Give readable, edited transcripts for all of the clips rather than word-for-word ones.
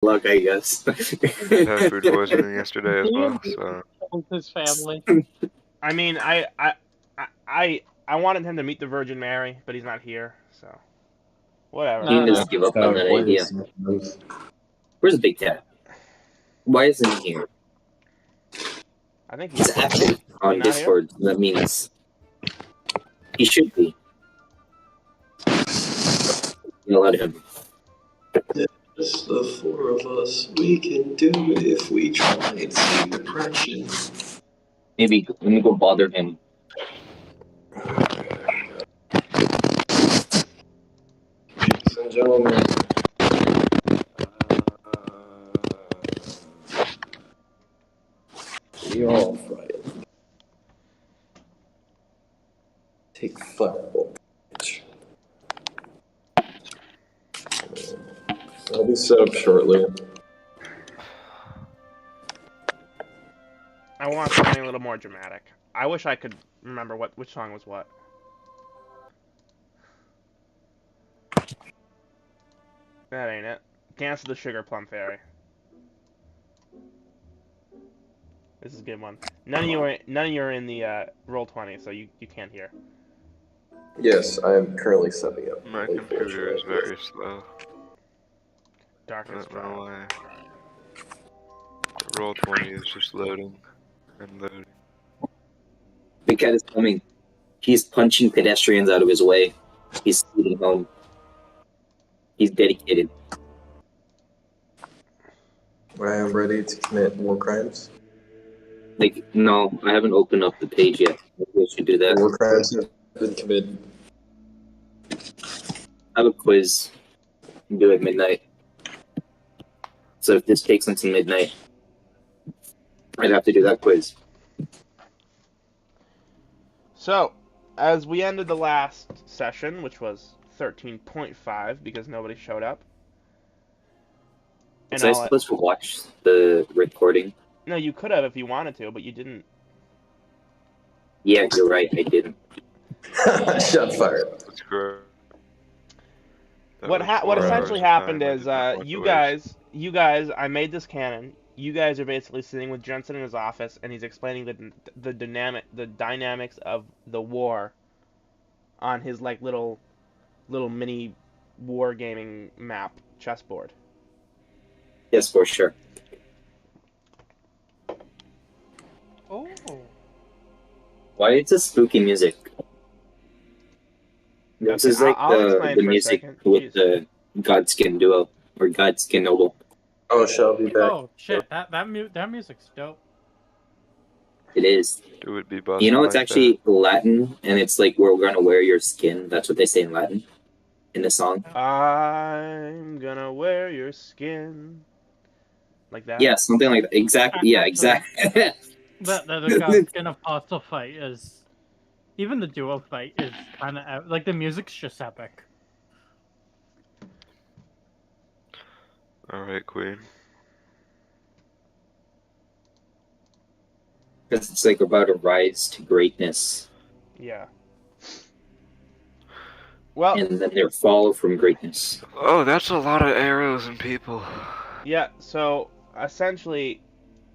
luck, I guess. Had food poisoning yesterday as well, so With his family. I mean, I wanted him to meet the Virgin Mary, but he's not here, so whatever. You can just give up on that idea. Where's the big cat? Why isn't he here? I think He's active on not here? Discord. So that means he should be. You let him. Just the four of us. We can do it if we try. It's depression. Maybe let me go bother him. Ladies and gentlemen. We all fry it. Take fireball. I'll be set up shortly. I want something a little more dramatic. I wish I could remember which song was what. That ain't it. Dance of the Sugar Plum Fairy. This is a good one. None of you are in the Roll20, so you can't hear. Yes, I am currently setting up. my computer is very slow. I Darkness don't know Trial. why. Roll20 is just loading and loading. Big cat is coming. He's punching pedestrians out of his way. He's speeding home. He's dedicated. I am ready to commit war crimes. Like, no, I haven't opened up the page yet. Maybe I should do that. War crimes have been committed. I have a quiz. Do it at midnight. So if this takes until midnight, I'd have to do that quiz. So, as we ended the last session, which was 13.5 because nobody showed up. Was I supposed to watch the recording? No, you could have if you wanted to, but you didn't. Yeah, you're right. I didn't. Shot fired. That's correct. What essentially happened is you guys, I made this canon. You guys are basically sitting with Jensen in his office, and he's explaining the dynamics of the war on his like little mini wargaming map chessboard. Yes, for sure. Oh. Why is this spooky music? This is like the music with the Godskin duo or Godskin Noble. Oh, shall be back. Oh shit! That music's dope. It is. It would be you know, it's like actually that. Latin, and it's like we're gonna wear your skin. That's what they say in Latin, in the song. I'm gonna wear your skin. Like that. Yeah, something like that. Exactly. Yeah, exactly. the Godskin Apostle fight is, even the duo fight is kind of like the music's just epic. All right, Queen. Because it's like about a rise to greatness. Yeah. Well. And then their fall from greatness. Oh, that's a lot of arrows and people. Yeah. So essentially,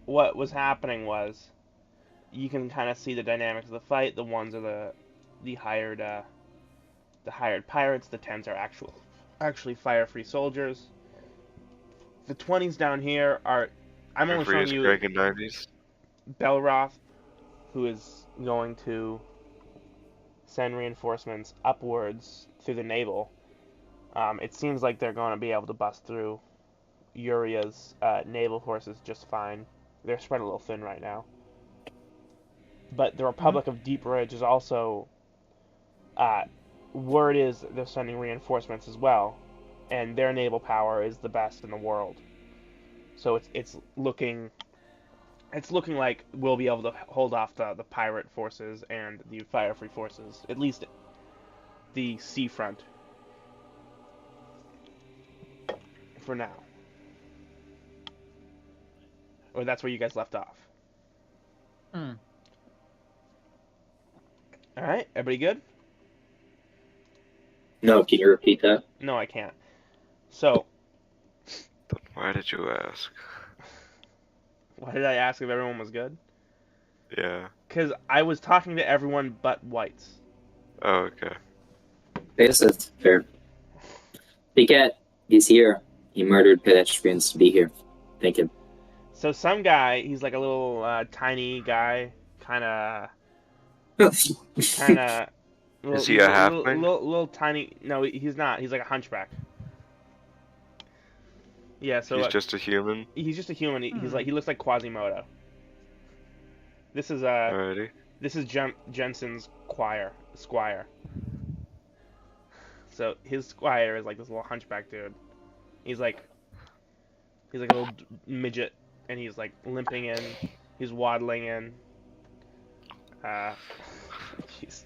what was happening was, you can kind of see the dynamics of the fight. The ones are the hired pirates. The 10s are actually fire-free soldiers. The 20s down here are. I'm only showing you. Belroth, who is going to send reinforcements upwards through the naval. It seems like they're going to be able to bust through Uria's naval forces just fine. They're spread a little thin right now. But the Republic of Deep Ridge is also... word is they're sending reinforcements as well. And their naval power is the best in the world. So it's looking like we'll be able to hold off the pirate forces and the fire-free forces, at least the seafront, for now. Or that's where you guys left off. Alright, everybody good? No, can you repeat that? No, I can't. So... Why Why did you ask? Why did I ask if everyone was good? Yeah. Because I was talking to everyone but whites. Oh, okay. I guess that's fair. Big Cat, he's here. He murdered pedestrians to be here. Thank him. So some guy, he's like a little tiny guy, kind of. Is he a halfling? Little tiny. No, he's not. He's like a hunchback. Yeah, so He's just a human. he's just a human. He's like he looks like Quasimodo. This is Alrighty. This is Jensen's squire. So his squire is like this little hunchback dude. He's like a little midget, and he's like limping in. He's waddling in. Jeez.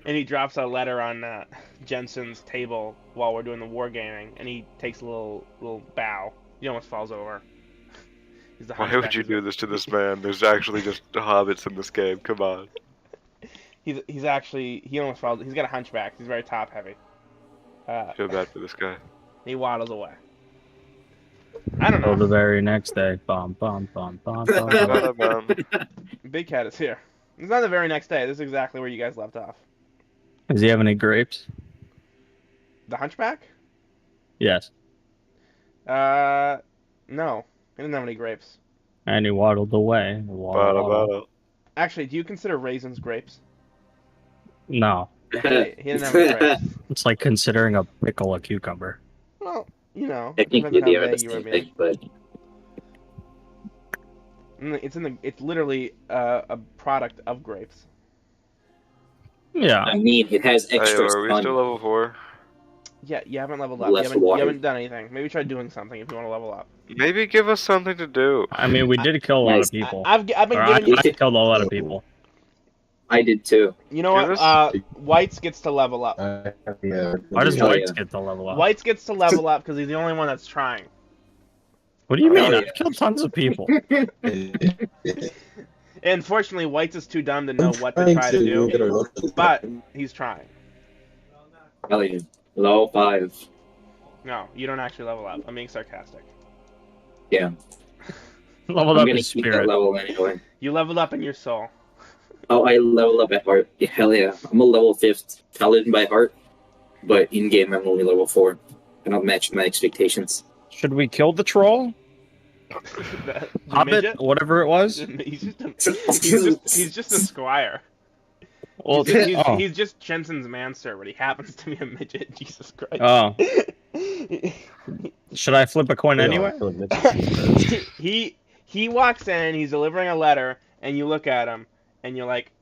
And he drops a letter on Jensen's table while we're doing the wargaming, and he takes a little bow. He almost falls over. He's the Why would you do this to this man? There's actually just hobbits in this game. Come on. He's actually he almost falls. He's got a hunchback. He's very top heavy. I feel bad for this guy. He waddles away. I don't know. Till the very next day. Bum, bum, bum, bum, bum, bum. Big Cat is here. It's not the very next day. This is exactly where you guys left off. Does he have any grapes? The hunchback? Yes. No. He didn't have any grapes. And he waddled away. Waddle, waddle. Actually, do you consider raisins grapes? No. He didn't have any grapes. It's like considering a pickle a cucumber. Well, you know. Technically, depends they on how are the vague you same were being. thing, but It's literally a product of grapes. Yeah. I mean, it has extra. Are we still level 4? Yeah, you haven't leveled up. Less You water. haven't done anything. Maybe try doing something if you want to level up. Maybe give us something to do. I mean, we did kill a lot of people. I've been Or giving you. I killed a lot of people. I did too. You know what? Whites gets to level up. Yeah. Why does Hell Whites yeah. get the level up? Whites gets to level up because he's the only one that's trying. What do you mean? Hell I've killed tons of people. And fortunately, Whites is too dumb to know what to try to do, but he's trying. Hell yeah. Level 5. No, you don't actually level up. I'm being sarcastic. Yeah. Leveled I'm up gonna his keep that spirit. level anyway. You leveled up in your soul. Oh, I level up at heart. Yeah, hell yeah. I'm a level 5th paladin by heart, but in game I'm only level 4. And I'll match my expectations. Should we kill the troll? The Hobbit? midget? Whatever it was? He's just a squire. Well, He's just Jensen's manservant. He happens to be a midget. Jesus Christ. Oh. Should I flip a coin anyway? He walks in, he's delivering a letter, and you look at him, and you're like,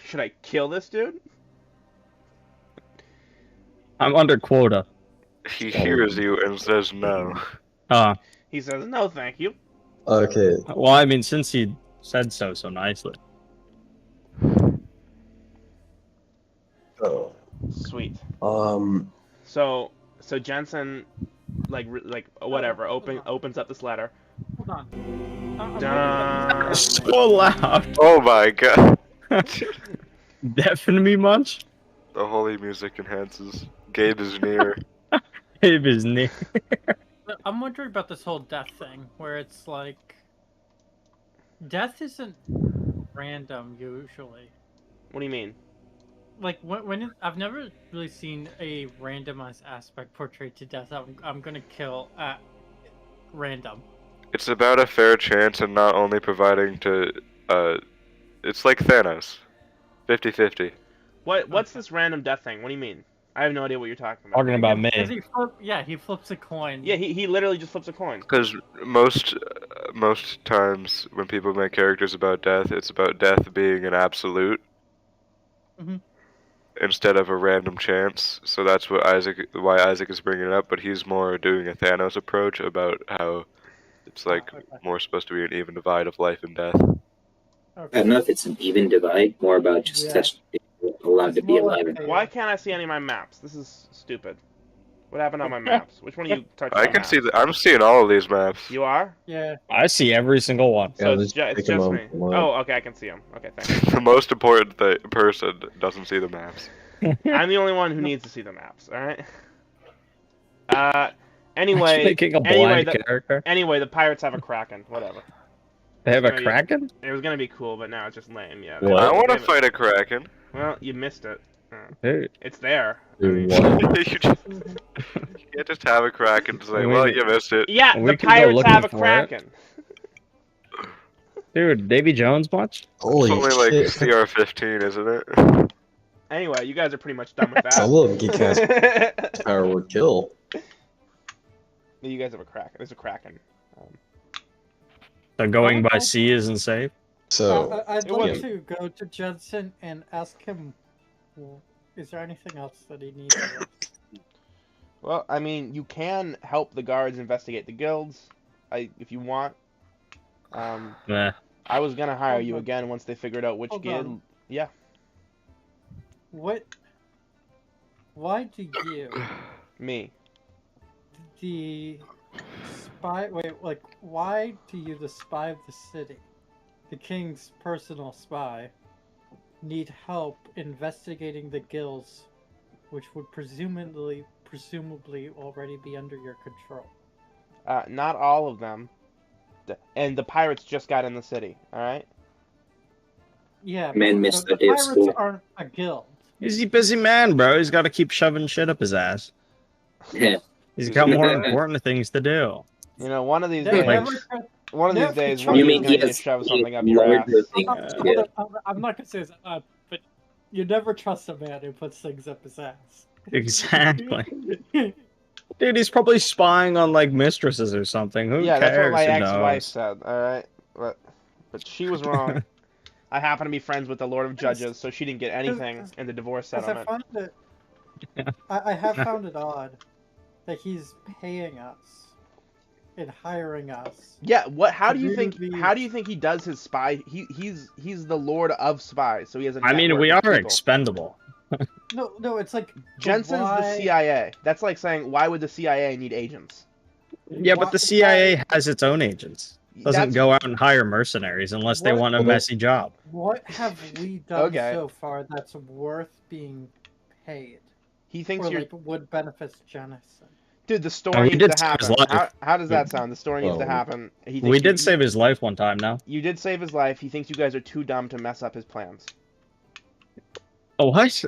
should I kill this dude? I'm under quota. He hears you and says no. He says, no, thank you. Okay. Well, I mean, since he said so nicely. Oh. Sweet. Um. So Jensen, like whatever, opens up this letter. Hold on. Dun. So loud. Oh my god. Deafen me much? The holy music enhances. Gabe is near. Gabe is near. I'm wondering about this whole death thing, where it's like, death isn't random usually. What do you mean? Like I've never really seen a randomized aspect portrayed to death. I'm gonna kill at random. It's about a fair chance and not only providing to, it's like Thanos. 50-50. What's this random death thing? What do you mean? I have no idea what you're talking about. Talking about me. He flips a coin. Yeah, he literally just flips a coin. Because most times when people make characters about death, it's about death being an absolute. Mhm. Instead of a random chance. So that's why Isaac is bringing it up, but he's more doing a Thanos approach about how it's like more supposed to be an even divide of life and death. I don't know if it's an even divide, more about just allowed to be alive. Why can't I see any of my maps? This is stupid. What happened on my maps? Which one of you touched I my can maps? see I'm seeing all of these maps. You are? Yeah. I see every single one. So Yeah, it's let's just pick 'em me. up one. Oh, okay, I can see them. Okay, thanks. The most important person doesn't see the maps. I'm the only one who needs to see the maps, alright? Anyway, Making a blind the character. pirates have a kraken. Whatever. They have a kraken. It was gonna be cool, but now it's just lame. Yeah. What? I want to fight a kraken. Well, you missed it. Dude. It's there. You can't just have a kraken and say, "Well, you missed it." Yeah, We the can go pirates have a looking for kraken. Dude, Davy Jones much? It's only like CR15, isn't it? Anyway, you guys are pretty much done with that. Some of them get cast power would kill. You guys have a kraken. There's a kraken. So going by sea isn't safe? So I'd like to go to Jensen and ask him, is there anything else that he needs? Well, I mean, you can help the guards investigate the guilds, if you want. Nah. I was gonna hire you again once they figured out which guild. Yeah. What? Why do you? Me. The spy. Wait, like, why do you, the spy of the city, the king's personal spy, need help investigating the guilds, which would presumably already be under your control? Not all of them. And the pirates just got in the city, alright? Yeah, Man but missed the the day of pirates school. aren't a guild. He's a busy man, bro. He's got to keep shoving shit up his ass. Yeah. He's got more important things to do. You know, one of these Never- days, never- one of these never days, tried- one of You you's mean gonna he get has shove something up your ass. larger things? Yeah. I'm not gonna say this, but you never trust a man who puts things up his ass. Exactly. Dude, he's probably spying on, like, mistresses or something. Who Yeah, cares? that's what my Who ex-wife knows? said, alright? But she was wrong. I happen to be friends with the Lord of Judges, so she didn't get anything in the divorce Because settlement. I have found it odd that he's paying us and hiring us. Yeah, what? How do you to think? do How do you think he does his spy? He's the Lord of spies, so he has a. I mean, network we of are people. expendable. No, it's like Jensen's the CIA. That's like saying, why would the CIA need agents? Yeah, but the CIA has its own agents. Doesn't That's- go out and hire mercenaries unless they What? want a messy job. What have we done Okay. so far that's worth being paid? He thinks Or you're. like would benefit Jensen? Dude, the Oh, story we needs did to save his happen. life. How does that sound? The story needs to Well, happen. He thinks We you- did save his life one time now. You did save his life. He thinks you guys are too dumb to mess up his plans. Oh, what?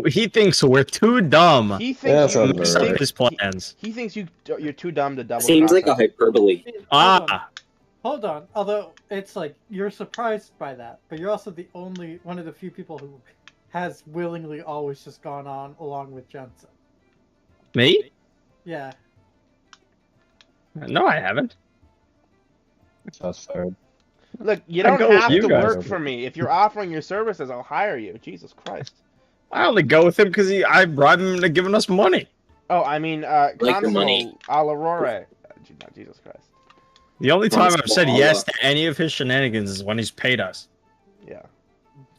He thinks we're too dumb He Yeah, thinks that sounds to about mess up right. his plans. He thinks you're too dumb to double. Seems like a cross him. hyperbole. Hold on. Although it's like you're surprised by that, but you're also the only one of the few people who has willingly always just gone on along with Jensen. Me? Yeah. No, I haven't. That's fair. Look, you I don't go with have you to guys. work for me. If you're offering your services, I'll hire you. Jesus Christ. I only go with him because I bribed him into giving us money. Oh, I mean, Like your Consul money. Orroray. Jesus Christ. The only time I've said Small. yes to any of his shenanigans is when he's paid us. Yeah.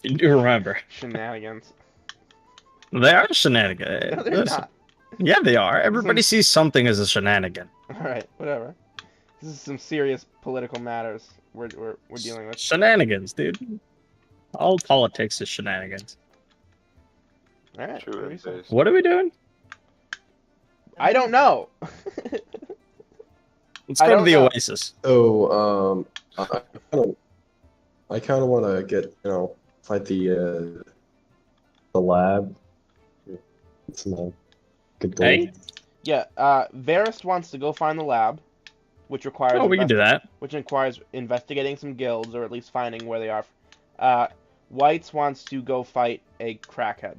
You do remember. Shenanigans. They are shenanigans. No, they're Listen. not. Yeah, they are. Everybody sees something as a shenanigan. Alright, whatever. This is some serious political matters we're dealing with. Shenanigans, dude. All politics is shenanigans. Alright. True what do in you say? this. What are we doing? I don't know. Let's I go to don't the know. Oasis. So, I kind of want to get, fight the lab. It's a good goal. Hey? Yeah, Varist wants to go find the lab, which requires Oh, we can do that. which requires investigating some guilds or at least finding where they are. Whites wants to go fight a crackhead.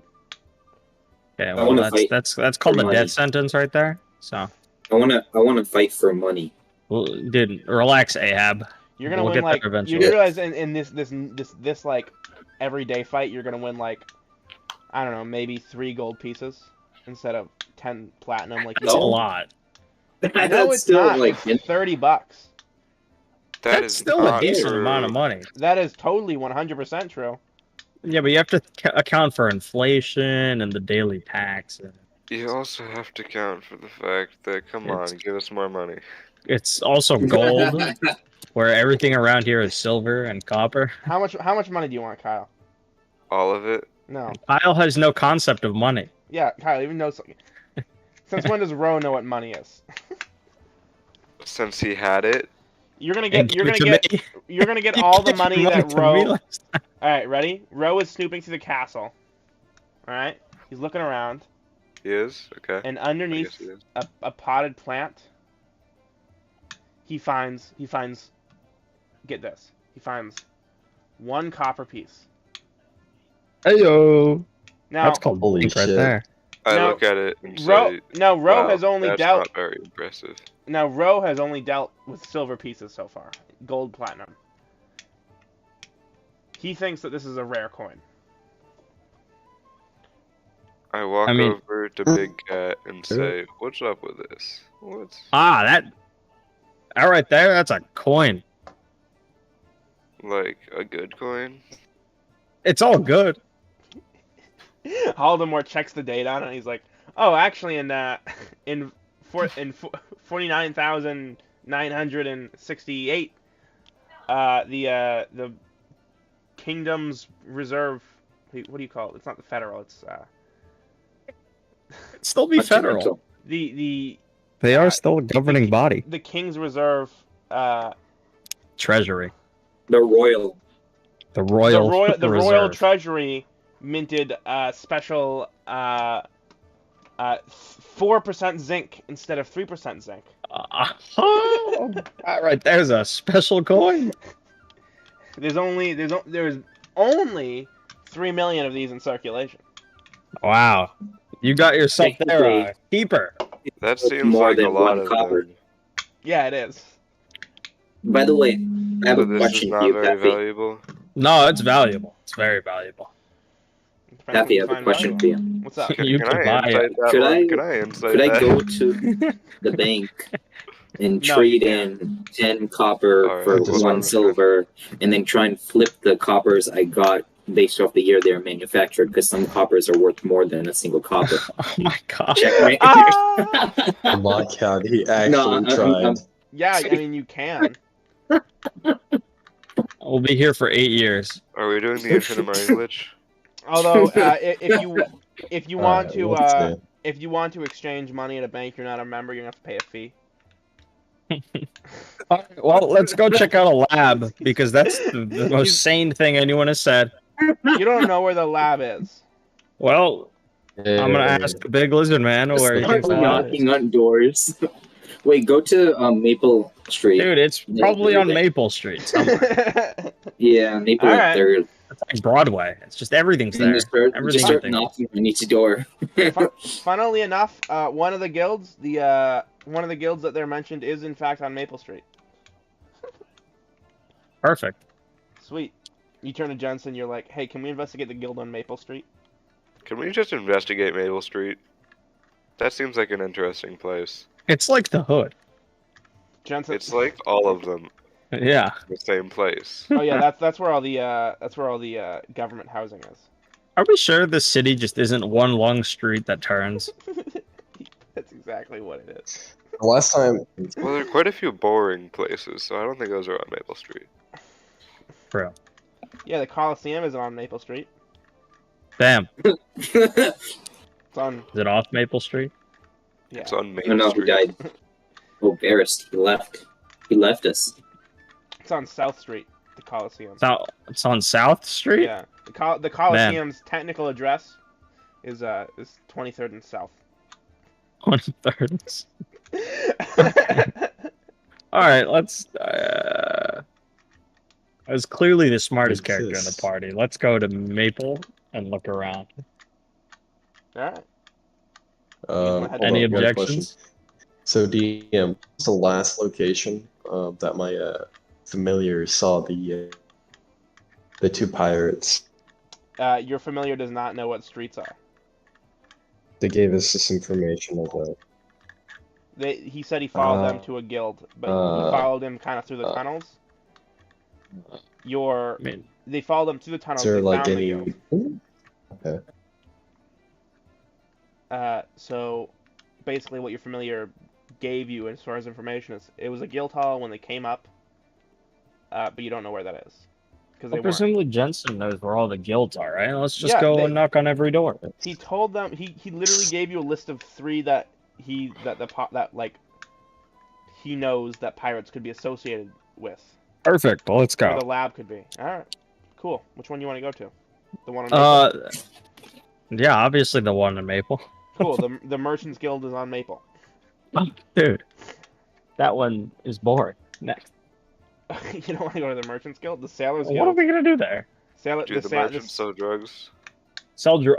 Okay, wanna well, fight that's called a money. death sentence right there. So, I wanna fight for money. well, dude, relax, Ahab. You're gonna We'll win get there like eventually. you realize in this like everyday fight you're gonna win like I don't know, maybe 3 gold pieces instead of 10 platinum like you That's a No. lot. I know That's it's still not. like It's $30. That's still a not decent true. amount of money. That is totally 100% true. Yeah, but you have to account for inflation and the daily tax. And You also have to count for the fact that, come It's- on, give us more money. it's also gold, where everything around here is silver and copper. How much money do you want, Kyle? All of it? No. Kyle has no concept of money. Yeah, Kyle, even though it's Since when does Ro know what money is? Since he had it. You're gonna get all the money that Ro. All right, ready? Ro is snooping through the castle. All right, he's looking around. He is? Okay. And underneath a potted plant, he finds. Get this. He finds 1 copper piece. Heyo. Now that's called holy shit right there. I look at it and say, Ro wow, has only that's dealt. Not very impressive. Now Ro has only dealt with silver pieces so far, gold, platinum. He thinks that this is a rare coin. I walk over to Big Cat and say, "What's up with this? What's that right there? That's a coin. Like a good coin? It's all good." Haldemar checks the date on it, and he's like, "Oh, actually, in 49,968, the Kingdom's Reserve. What do you call it? It's not the federal. It's it'd still be federal. They are still a governing body. The King's Reserve. Treasury. The Royal Treasury minted special 4% zinc instead of 3% zinc. That right there's a special coin. There's only 3 million of these in circulation. Wow, you got yourself there a keeper. That seems more like a lot of copper. Yeah, it is. By the way, I have a question for you, Very valuable. No, it's valuable. It's very valuable. Pappy, I have a question for you. What's up? Can I go to the bank and trade in 10 copper for 1 silver, and then try and flip the coppers I got based off the year they were manufactured? Because some coppers are worth more than a single copper. Oh my god! Checkmate. Oh my god, he actually tried. Yeah, I mean you can. We'll be here for 8 years. Are we doing the infinite money glitch? Although, if you want to exchange money at a bank you're not a member, you're gonna have to pay a fee. Well, let's go check out a lab, because that's the most sane thing anyone has said. You don't know where the lab is. Well, I'm gonna ask the big lizard man where he thinks knocking on doors. Wait, go to Maple Street. Dude, it's probably on Maple Street somewhere. Yeah, Maple right. 3rd. It's like Broadway. It's just everything's there. Just start knocking on each door. Funnily enough, one of the guilds that they're mentioned is in fact on Maple Street. Perfect. Sweet. You turn to Jensen, you're like, "Hey, can we investigate the guild on Maple Street?" Can we just investigate Maple Street? That seems like an interesting place. It's like the hood. Jensen. It's like all of them. Yeah. The same place. Oh yeah, that's where all the government housing is. Are we sure the city just isn't one long street that turns? That's exactly what it is. The last time. Well, there are quite a few boring places, so I don't think those are on Maple Street. Bro. Yeah, the Coliseum isn't on Maple Street. Damn. It's on. Is it off Maple Street? Yeah. It's on Maple No, Street. he died. Oh, Barris, he left. He left us. It's on South Street, the Coliseum. It's on South Street? Yeah. The Coliseum's technical address is 23rd and South. 23rd. Alright, let's... I was clearly the smartest character in the party. Let's go to Maple and look around. Alright. Any objections? So, DM, what's the last location that my familiar saw the 2 pirates? Your familiar does not know what streets are. They gave us this information about. He said he followed them to a guild, but he followed him kind of through the tunnels. They followed him through the tunnels. Is there like found any? the guild. Okay. So basically, what your familiar gave you as far as information is, it was a guild hall when they came up, but you don't know where that is. Well, presumably Jensen knows where all the guilds are, right? Let's just go and knock on every door. He told them, he literally gave you a list of 3 that he knows that pirates could be associated with. Perfect. Well, let's go. Or the lab could be. All right. Cool. Which one do you want to go to? The one on Maple? Yeah, obviously the one in Maple. Cool. The Merchants Guild is on Maple. Dude, that one is boring. Next. You don't want to go to the Merchants Guild? The Sailors Guild? What are we gonna do there? The merchants sell drugs.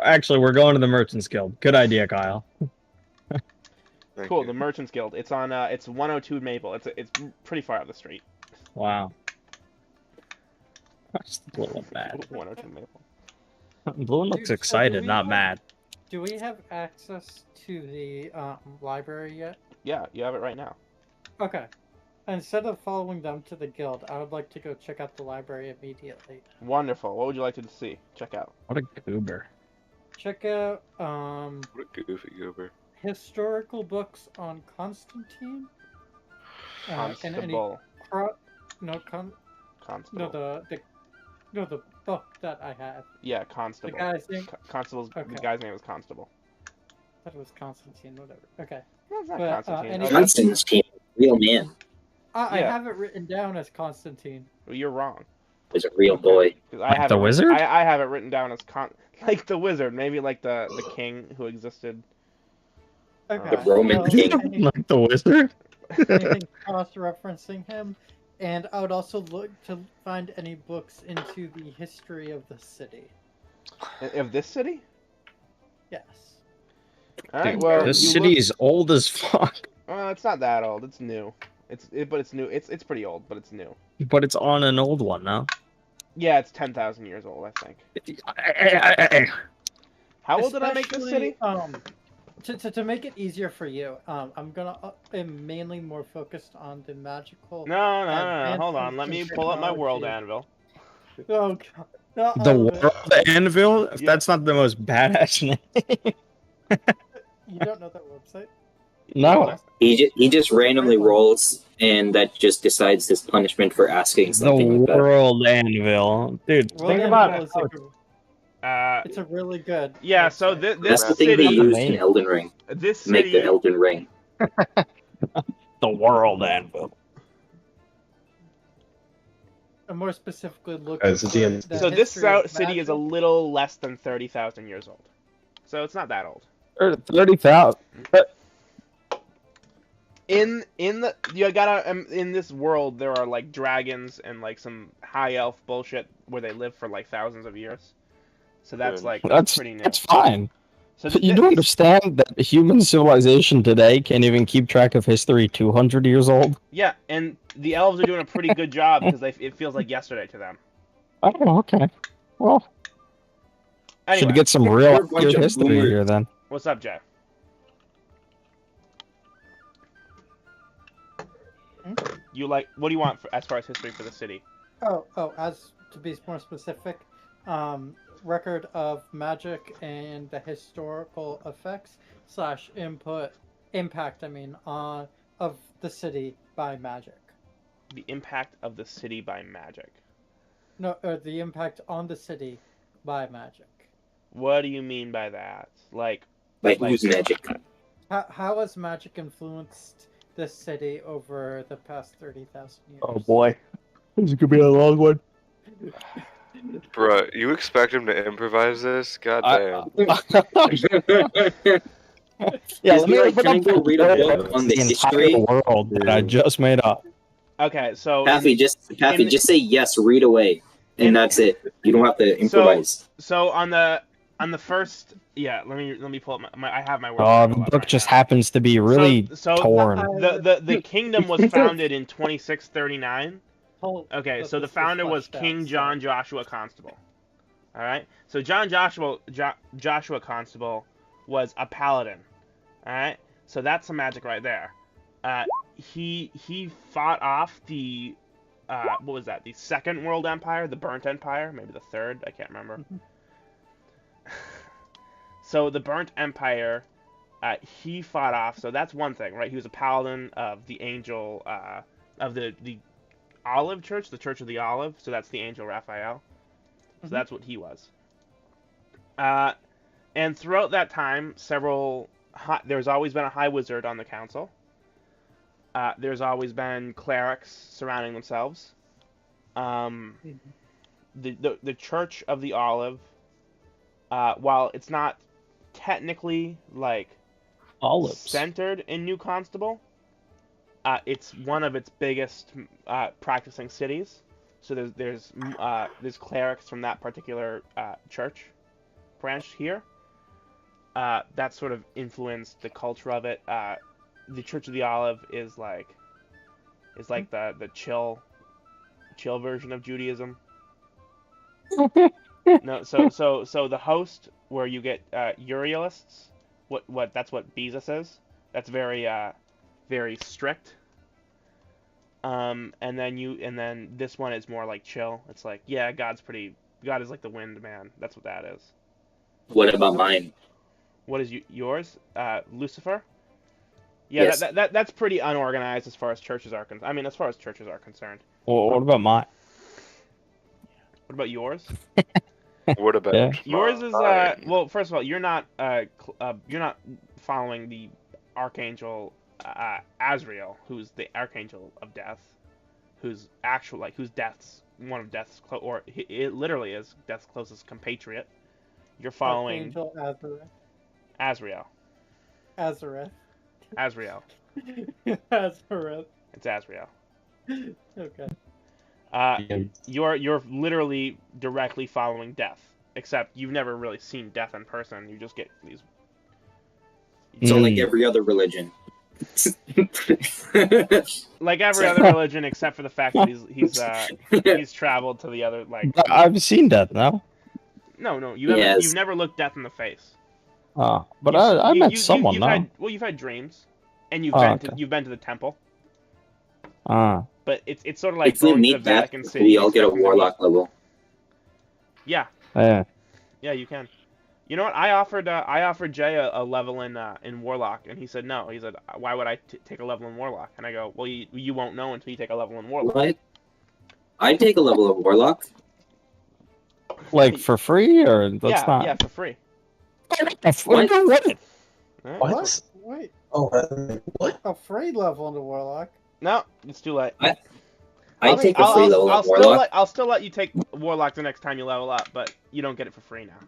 Actually, we're going to the Merchants Guild. Good idea, Kyle. Cool. You. The Merchants Guild. It's on. It's 102 Maple. It's pretty far up the street. Wow. That's a little bad. 102 Maple. Balloon looks excited, not mad. Do we have access to the library yet? Yeah, you have it right now. Okay. Instead of following them to the guild, I would like to go check out the library immediately. Wonderful. What would you like to see? Check out. What a goober. Check out What a goofy goober. historical books on Constantine. Constable. Constable. The book that I have. Yeah, Constable. The guy's name. Constable's. Okay. The guy's name is Constable. That was Constantine. Whatever. Okay. No, it's not But, Constantine. Constantine, real man. I Yeah. have it written down as Constantine. Well, you're wrong. Was a real boy. 'Cause I have the wizard? I have it written down as like the wizard, maybe like the king who existed. Okay. The Roman well, king. Like the wizard? anything cross-referencing him, and I would also look to find any books into the history of the city. Of this city? Yes. All right. Well, This city is old as fuck. Well, it's not that old. It's new. But it's new. It's pretty old, but it's new. But it's on an old one now. Yeah, it's 10,000 years old, I think. How old did I make this city? To make it easier for you, I'm mainly more focused on the magical. No. Hold on. Let me pull up my world anvil. Oh God. The world anvil? Yeah. That's not the most badass name. You don't know that website? No. He just randomly rolls, and that just decides his punishment for asking The something like that. world anvil. Dude, World think about Anvil it. is it's a really good. Yeah. So website. this That's the thing they city, used in Elden Ring. this To make city, the Elden Ring. The world anvil. And more specifically, look. As a DM. so this city is a little less than 30,000 years old. So it's not that old. 30,000. In this world there are like dragons and like some high elf bullshit where they live for like thousands of years. So that's like pretty new. That's fine. So You do understand that human civilization today can't even keep track of history 200 years old? Yeah, and the elves are doing a pretty good job because it feels like yesterday to them. Oh, okay. Well, Anyway, should get some You're real a bunch good of history boomers. here then. what's up, Jay? What do you want as far as history for the city? As to be more specific, record of magic and the historical effects / impact. Of the city by magic. The impact of the city by magic. No, the impact on the city by magic. What do you mean by that? Like Who's magic? How has magic influenced this city over the past 30,000 years? Oh boy. This is gonna be a long one. Bruh, you expect him to improvise this? God damn. Yeah, Just be like, can I go read a book on the history? world that I just made up. Okay, so Paffy, just say yes, read away, and that's it. You don't have to improvise. So on the first, yeah, let me pull up my I have my words. Oh, the book just happens to be really torn. The kingdom was founded in 2639. Okay, so the founder was King John Joshua Constable. All right, so John Joshua Constable was a paladin. All right, so that's some magic right there. He fought off the what was that? The Second World Empire, the Burnt Empire, maybe the third. I can't remember. So the Burnt Empire, he fought off. So that's one thing, right? He was a paladin of the angel of the Olive Church, the Church of the Olive. So that's the angel Raphael. So that's what he was. And throughout that time, several there's always been a high wizard on the council. There's always been clerics surrounding themselves. The Church of the Olive, while it's not technically like centered in New Constable, it's one of its biggest practicing cities. So there's clerics from that particular church branch here. That sort of influenced the culture of it. The Church of the Olive is like the chill version of Judaism. No, so the host where you get Urielists, that's what Beezus is. That's very very strict. And then this one is more like chill. It's like, yeah, God is like the wind, man. That's what that is. What about mine? What is yours? Lucifer? Yeah, yes. that's pretty unorganized as far as churches are concerned. I mean, as far as churches are concerned. Well, what about mine? What about yours? What about yours? Is well, first of all, you're not following the Archangel Azrael, who's the Archangel of Death, who's death's one of death's it literally is death's closest compatriot. You're following Archangel Azrael. Azareth. Azrael. Azareth. It's Azrael. Okay. You're literally directly following Death, except you've never really seen Death in person. You just get these. So like every other religion. Like every other religion, except for the fact that he's traveled to the other I've seen Death now. No, you've never looked Death in the face. But I met someone now. You've had dreams, and you've been to the temple. But it's sort of like if we going meet to the Vatican Death, City. we all get a warlock level. Yeah. Yeah, you can. You know what? I offered Jay a level in Warlock, and he said no. He said, "Why would I take a level in Warlock?" And I go, "Well, you won't know until you take a level in Warlock." What? I'd take a level of Warlock. Like for free, or that's not? Yeah, for free. What? What? Wait. Oh, what? A free level into Warlock? No, it's too late. I take a free level of Warlock. I'll still let you take Warlock the next time you level up, but you don't get it for free now.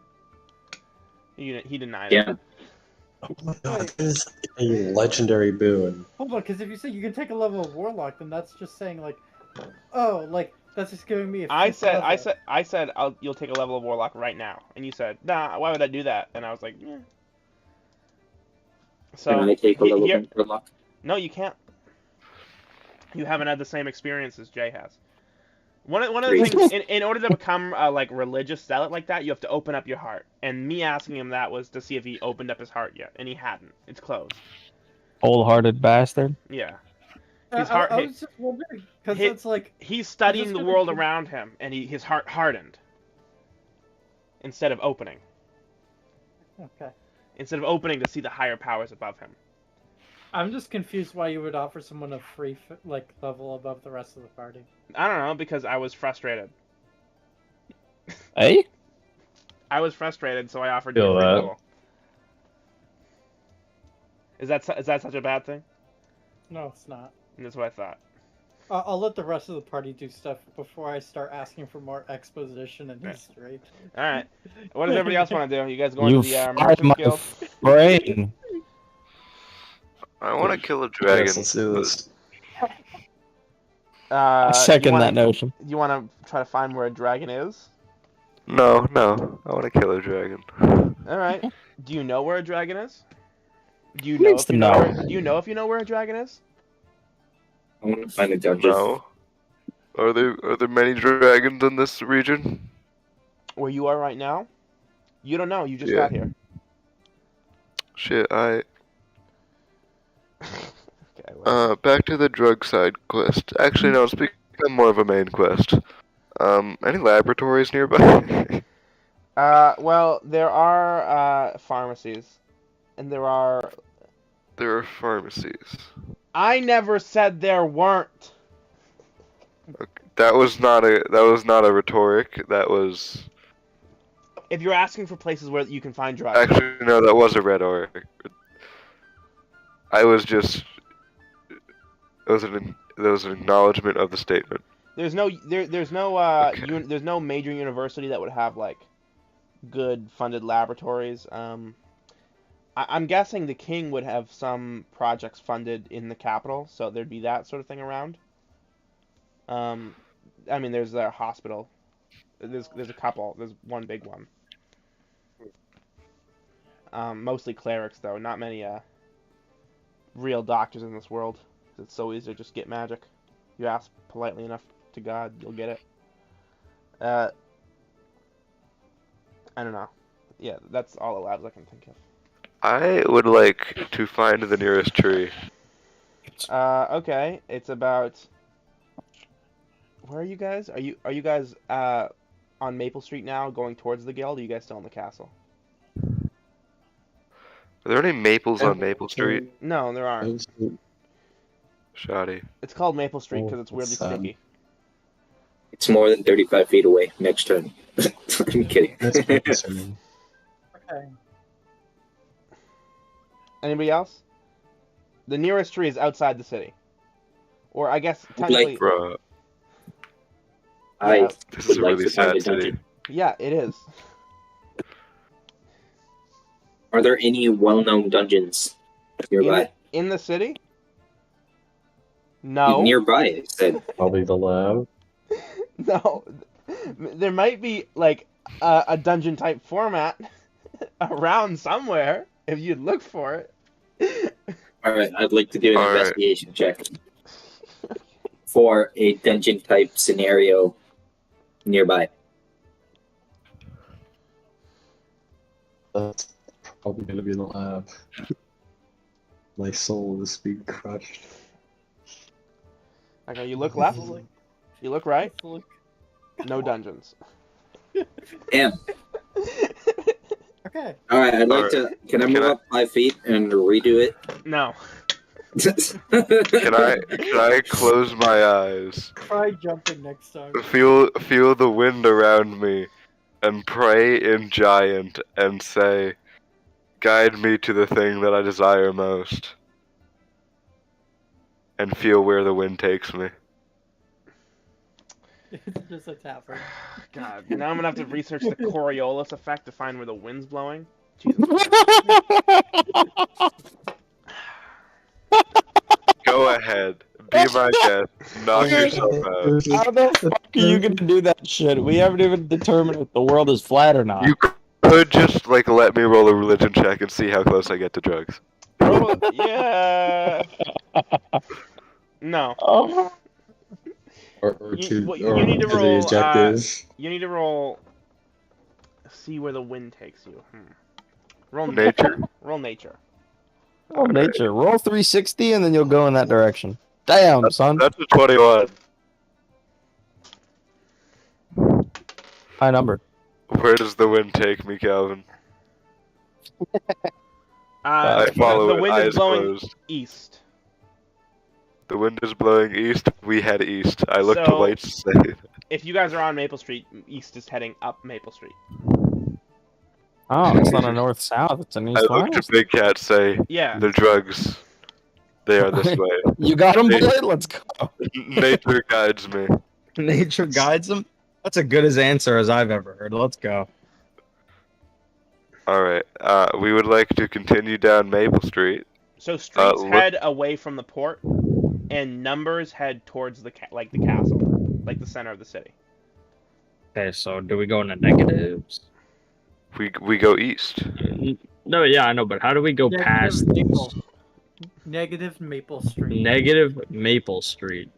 He denied it. Yeah. Oh my god, this is a legendary boon. Hold on, because if you say you can take a level of Warlock, then that's just saying like, oh, like that's just giving me a. I said you'll take a level of Warlock right now, and you said, nah, why would I do that? And I was like, yeah. So can I take a level of Warlock? No, you can't. You haven't had the same experience as Jay has. One of the things, in order to become a religious zealot like that, you have to open up your heart. And me asking him that was to see if he opened up his heart yet, and he hadn't. It's closed. Wholehearted bastard. Yeah. I was just wondering because it's like he's studying the world around him, and his heart hardened instead of opening. Okay. Instead of opening to see the higher powers above him. I'm just confused why you would offer someone a free level above the rest of the party. I don't know, because I was frustrated. Hey? I was frustrated, so I offered you a free level. Is that such a bad thing? No, it's not. That's what I thought. I'll let the rest of the party do stuff before I start asking for more exposition and history. All right. What does everybody else want to do? You guys going to the Merchant Guild? Brain. I want to kill a dragon. Yes, let's do this. I second that notion. You want to try to find where a dragon is? No. I want to kill a dragon. All right. Do you know where a dragon is? Do you know if you know where a dragon is? I want to find the judges. No. Are there many dragons in this region? Where you are right now? You don't know. You just got here. Shit, Okay, back to the drug side quest. Actually, no, it's become more of a main quest. Any laboratories nearby? Well, there are pharmacies, and there are. There are pharmacies. I never said there weren't. Okay, that was not a rhetoric. That was. If you're asking for places where you can find drugs. Actually, no, that was a rhetoric. I was just. It was an acknowledgement of the statement. There's no Okay. there's no major university that would have like good funded laboratories. I'm guessing the king would have some projects funded in the capital, so there'd be that sort of thing around. I mean, there's a hospital. There's a couple. There's one big one. Mostly clerics though, not many real doctors in this world. It's so easy to just get magic. You ask politely enough to God, you'll get it. I don't know. Yeah, that's all the labs I can think of. I would like to find the nearest tree. Okay. It's about. Where are you guys? Are you guys on Maple Street now, going towards the guild? Or are you guys still in the castle? Are there any maples on Maple Street? No, there aren't. Shoddy. It's called Maple Street because it's weirdly sticky. It's more than 35 feet away. Next turn. I'm kidding. That's quite concerning. Okay. Anybody else? The nearest tree is outside the city. Or I guess technically... Bruh. I This is a would like really to find sad a dungeon. city. Yeah, it is. Are there any well-known dungeons nearby? In the city? No. Nearby, I said. Probably the lab. No. There might be, like, a dungeon-type format around somewhere, if you'd look for it. Alright, I'd like to do an investigation check for a dungeon-type scenario nearby. That's probably gonna be in the lab. My soul is being crushed. Okay, you look left. You look right. No dungeons. Damn. Okay. Alright, I'd like to... Can I move up 5 feet and redo it? No. Can I close my eyes? Try jumping next time. Feel the wind around me, and pray in giant, and say, "Guide me to the thing that I desire most," and feel where the wind takes me. It's just a tapper. God, now I'm gonna have to research the Coriolis effect to find where the wind's blowing. Jesus. Go ahead, be my guest. Knock yourself out. How the fuck are you gonna do that shit? We haven't even determined if the world is flat or not. You could just let me roll a religion check and see how close I get to drugs. Yeah. No. Oh. You need to roll. You need to roll. See where the wind takes you. Roll nature. Roll nature. Roll nature. Roll 360 and then you'll go in that direction. Damn, son. That's a 21. High number. Where does the wind take me, Calvin? I follow the it, wind is eyes blowing closed. east. The wind is blowing east. We head east. I look to So- lights to say. If you guys are on Maple Street, east is heading up Maple Street. Oh, it's not a north-south, it's an I look to east-west. Big Cat, say, Yeah. "The drugs, they are this way." You got him, boy? Let's go. Nature guides me. Nature guides him? That's a good as answer as I've ever heard. Let's go. All right. We would like to continue down Maple Street. So streets look- head away from the port, and numbers head towards the castle, like the center of the city. Okay, so do we go into negatives? We go east. No, yeah, I know, but how do we go past Negative Maple Street. negative Maple Street?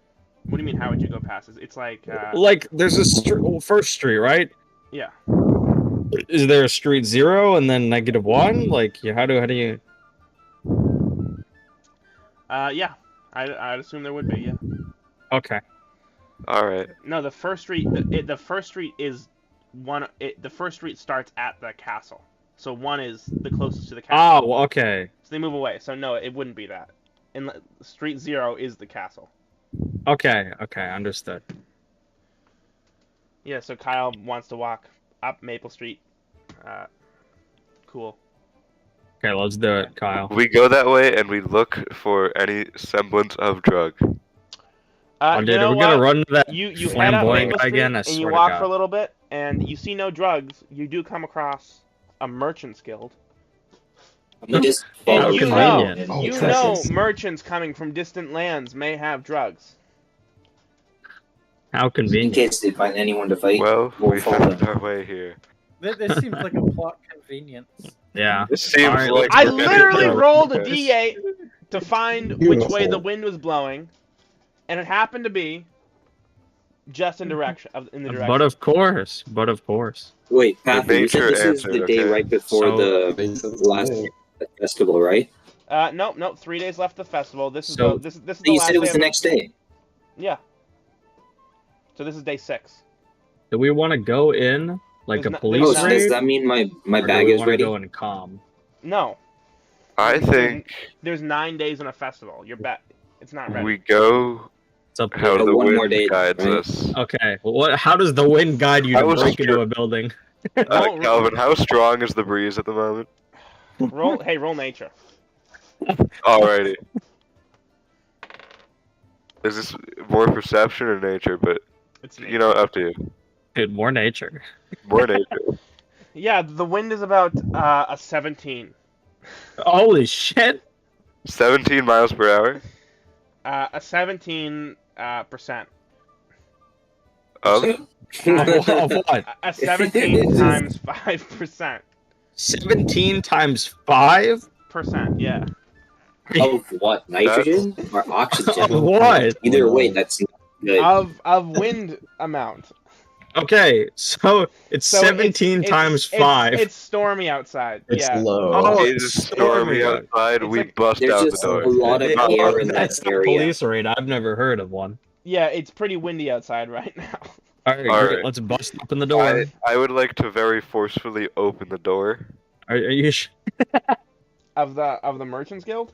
What do you mean? How would you go past it? It's like. Like, there's a first street, right? Yeah. Is there a street 0 and then -1? Like, how do you? Yeah. I'd assume there would be. Yeah. Okay. All right. No, the first street. The first street is one. The first street starts at the castle, so 1 is the closest to the castle. Oh, okay. So they move away. So no, it wouldn't be that. And street 0 is the castle. Okay, understood. Yeah. So Kyle wants to walk up Maple Street. Cool. Okay, let's do it, Kyle. We go that way and we look for any semblance of drug. Oh, dude, you know we're gonna what? run to that You head up flamboyant Maple guy Street again. I and you swear to walk God. for a little bit, and you see no drugs. You do come across a merchant's guild. Just How follow convenient. Kyle. You know merchants coming from distant lands may have drugs. How In convenient. case they find anyone to fight, Well, we'll we follow found them. our way here. This seems like a plot convenience. Yeah. This seems Alright, like I we're gonna literally do rolled a this. D8 to find which way the wind was blowing, and it happened to be just in the direction. But of course. Wait, Pathy, you said nature this is the answered, day okay? right before the last festival, right? Nope. 3 days left of the festival. This is So- the So you last said it was day the of next day. Yeah. So this is day 6. Do we want to go in like There's a no- police Oh, there's so raid? does that mean my Or bag do we is wanna ready? go in calm? No. I think There's 9 days in a festival. You're bet. It's not ready. we go It's up to how you. the one wind more day, guides right? us. Okay. Well, how does the wind guide you I to was break into sure- a building? Roll- Calvin, how strong is the breeze at the moment? roll nature. Alrighty. Is this more perception or nature? But It's you know, up to you. Dude, more nature. More nature. Yeah, the wind is about a 17. Holy shit! 17 miles per hour. A 17 percent. Of Of what? A 17 times 5%. 17 times 5? Yeah. Of what? Nitrogen or oxygen? Of what? Either way, that's not good. Of wind amount. Okay, so it's So 17 times 5. It's stormy outside. It's yeah. low. Oh, it is stormy outside. It's We like- bust There's out the just door. a lot of Not air like in That's that not a area. police raid. I've never heard of one. Yeah, it's pretty windy outside right now. Alright, Alright. let's bust open the door. I would like to very forcefully open the door. Are you Of the Merchants Guild?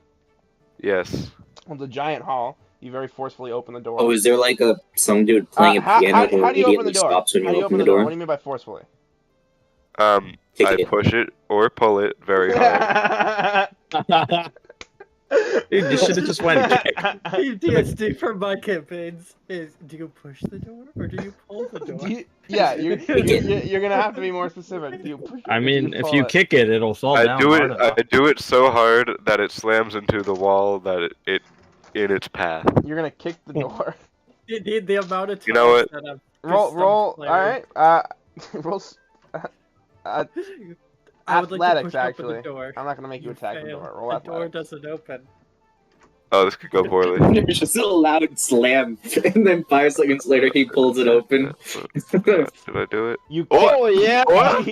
Yes. Well, the giant hall. You very forcefully open the door. Oh, is there like some dude playing how, a piano how, who how do you open immediately the door? stops when How you do you open the door? What do you mean by forcefully? Kick I it. push it or pull it very hard. Dude, you should have just went kick. PTSD from my campaigns is: do you push the door or do you pull the door? You're gonna have to be more specific. Do you push it I or do mean, if pull you it? kick it, it'll fall down. hard enough. I do it so hard that it slams into the wall that it in its path. You're gonna kick the door. The amount of time You know what? that I've roll. All right. Roll. I would like to Athletics, push open actually. the door. I'm not gonna make you attack the fail. door. Roll The door athletics. doesn't open. Oh, this could go poorly. There's just a loud slam, and then 5 seconds later he pulls it open. Did I do it? You Oh yeah! What?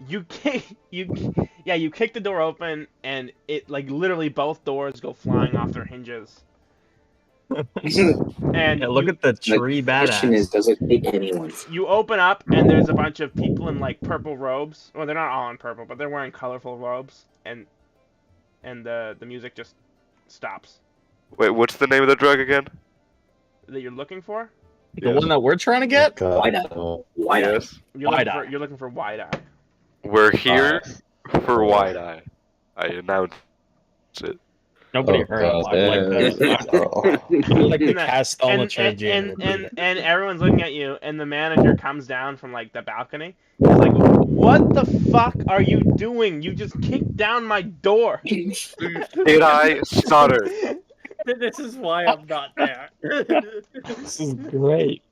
you kick the door open and it like literally both doors go flying off their hinges. And Yeah, look at the tree Question is, badass. does it take anyone? you open up and there's a bunch of people in like purple robes. Well, they're not all in purple, but they're wearing colorful robes, and the music just stops. Wait, what's the name of the drug again? That you're looking for? The one that we're trying to get? Wide eye. Wide eye. Yes. You're looking for wide eye. We're here for Wide Eye. I announce it. Nobody heard him. I'd like to And- cast thaumaturgy. and everyone's looking at you, and the manager comes down from like the balcony. He's like, "What the fuck are you doing? You just kicked down my door." Did I stutter? This is why I'm not there. This is great.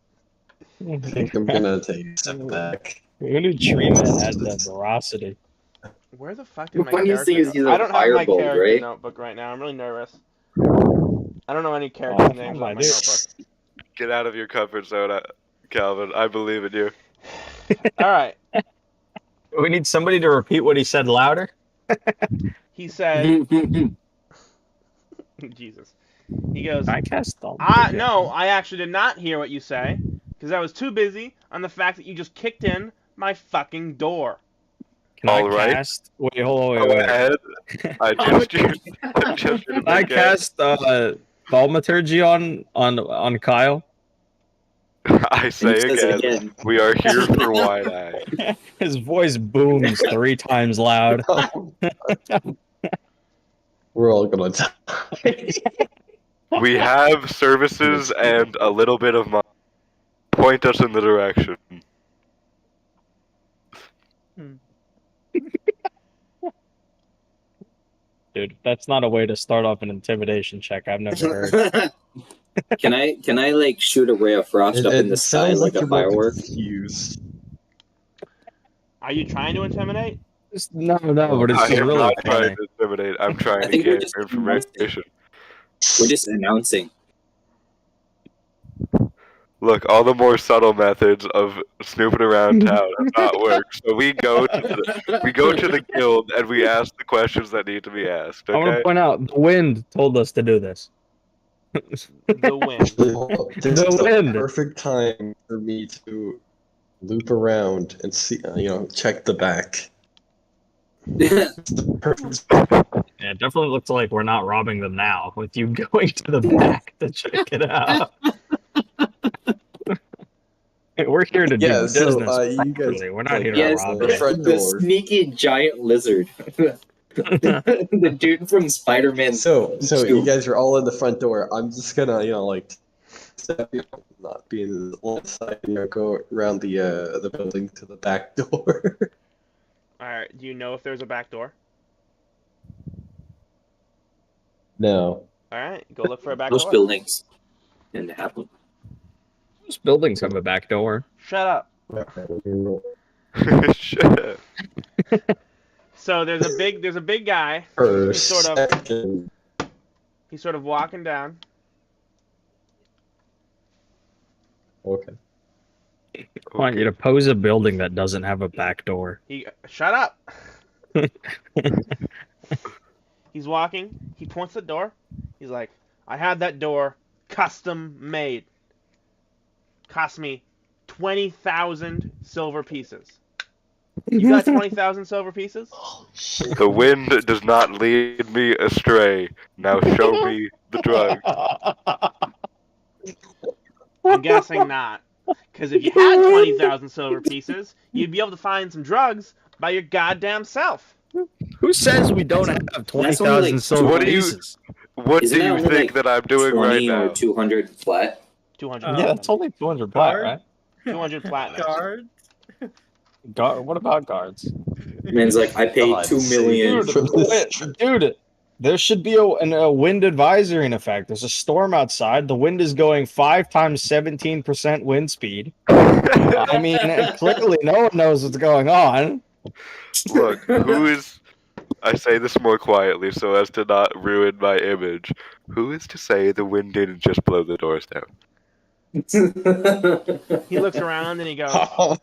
I think I'm gonna take a step back. Who knew Tree Man had that veracity? Where the fuck did my funniest thing character is he's go? a I don't have my firebolt, character right? notebook right now. I'm really nervous. I don't know any character names on my notebook. Get out of your comfort zone, Calvin. I believe in you. All right. We need somebody to repeat what he said louder. He said, Jesus. He goes, I cast thaumaturgy. no, I actually did not hear what you say, because I was too busy on the fact that you just kicked in my fucking door. Can I All right. cast? Wait, hold Go on, wait. ahead. I gestured. I gestured Can I again. cast thaumaturgy on Kyle? I say again, we are here for Wide Eye. His voice booms 3 times loud. We're all gonna die. We have services and a little bit of money. Point us in the direction. Dude, that's not a way to start off an intimidation check. I've never heard. Can I like shoot a ray of frost up in the sky like a firework? Are you trying to intimidate? No, but it's I just am really not funny. trying to intimidate. I'm trying to get information. We're just announcing. Look, all the more subtle methods of snooping around town have not worked. So we go to the guild and we ask the questions that need to be asked. Okay? I want to point out, the wind told us to do this. The wind. This is the perfect time for me to loop around and see, check the back. Perfect. Yeah, it definitely looks like we're not robbing them now, with you going to the back to check it out. Hey, we're here to do business you guys, we're not here to rob the sneaky giant lizard. The dude from Spider-Man. So you guys are all in the front door. I'm just gonna, not be in the left side, go around the building to the back door. Alright, do you know if there's a back door? No. Alright, go look for a back door. Those buildings. And happen. Those buildings have a back door. Shut up. Shut up. So there's a big guy. He's sort of walking down. Okay. I want you to pose a building that doesn't have a back door. Shut up. He's walking. He points at the door. He's like, I had that door custom made. Cost me 20,000 silver pieces. You got 20,000 silver pieces? The wind does not lead me astray. Now show me the drug. I'm guessing not. Because if you had 20,000 silver pieces, you'd be able to find some drugs by your goddamn self. Who says we don't have 20,000 silver pieces? What do you think that I'm doing right now? Or 200 flat? 200. Yeah, it's only 200 flat, right? 200 platinum. What about guards? Man's like, I paid 2 million. Dude, there should be a wind advisory in effect. There's a storm outside. The wind is going 5 times 17% wind speed. I mean, clearly no one knows what's going on. Look, I say this more quietly so as to not ruin my image. Who is to say the wind didn't just blow the doors down? He looks around and he goes,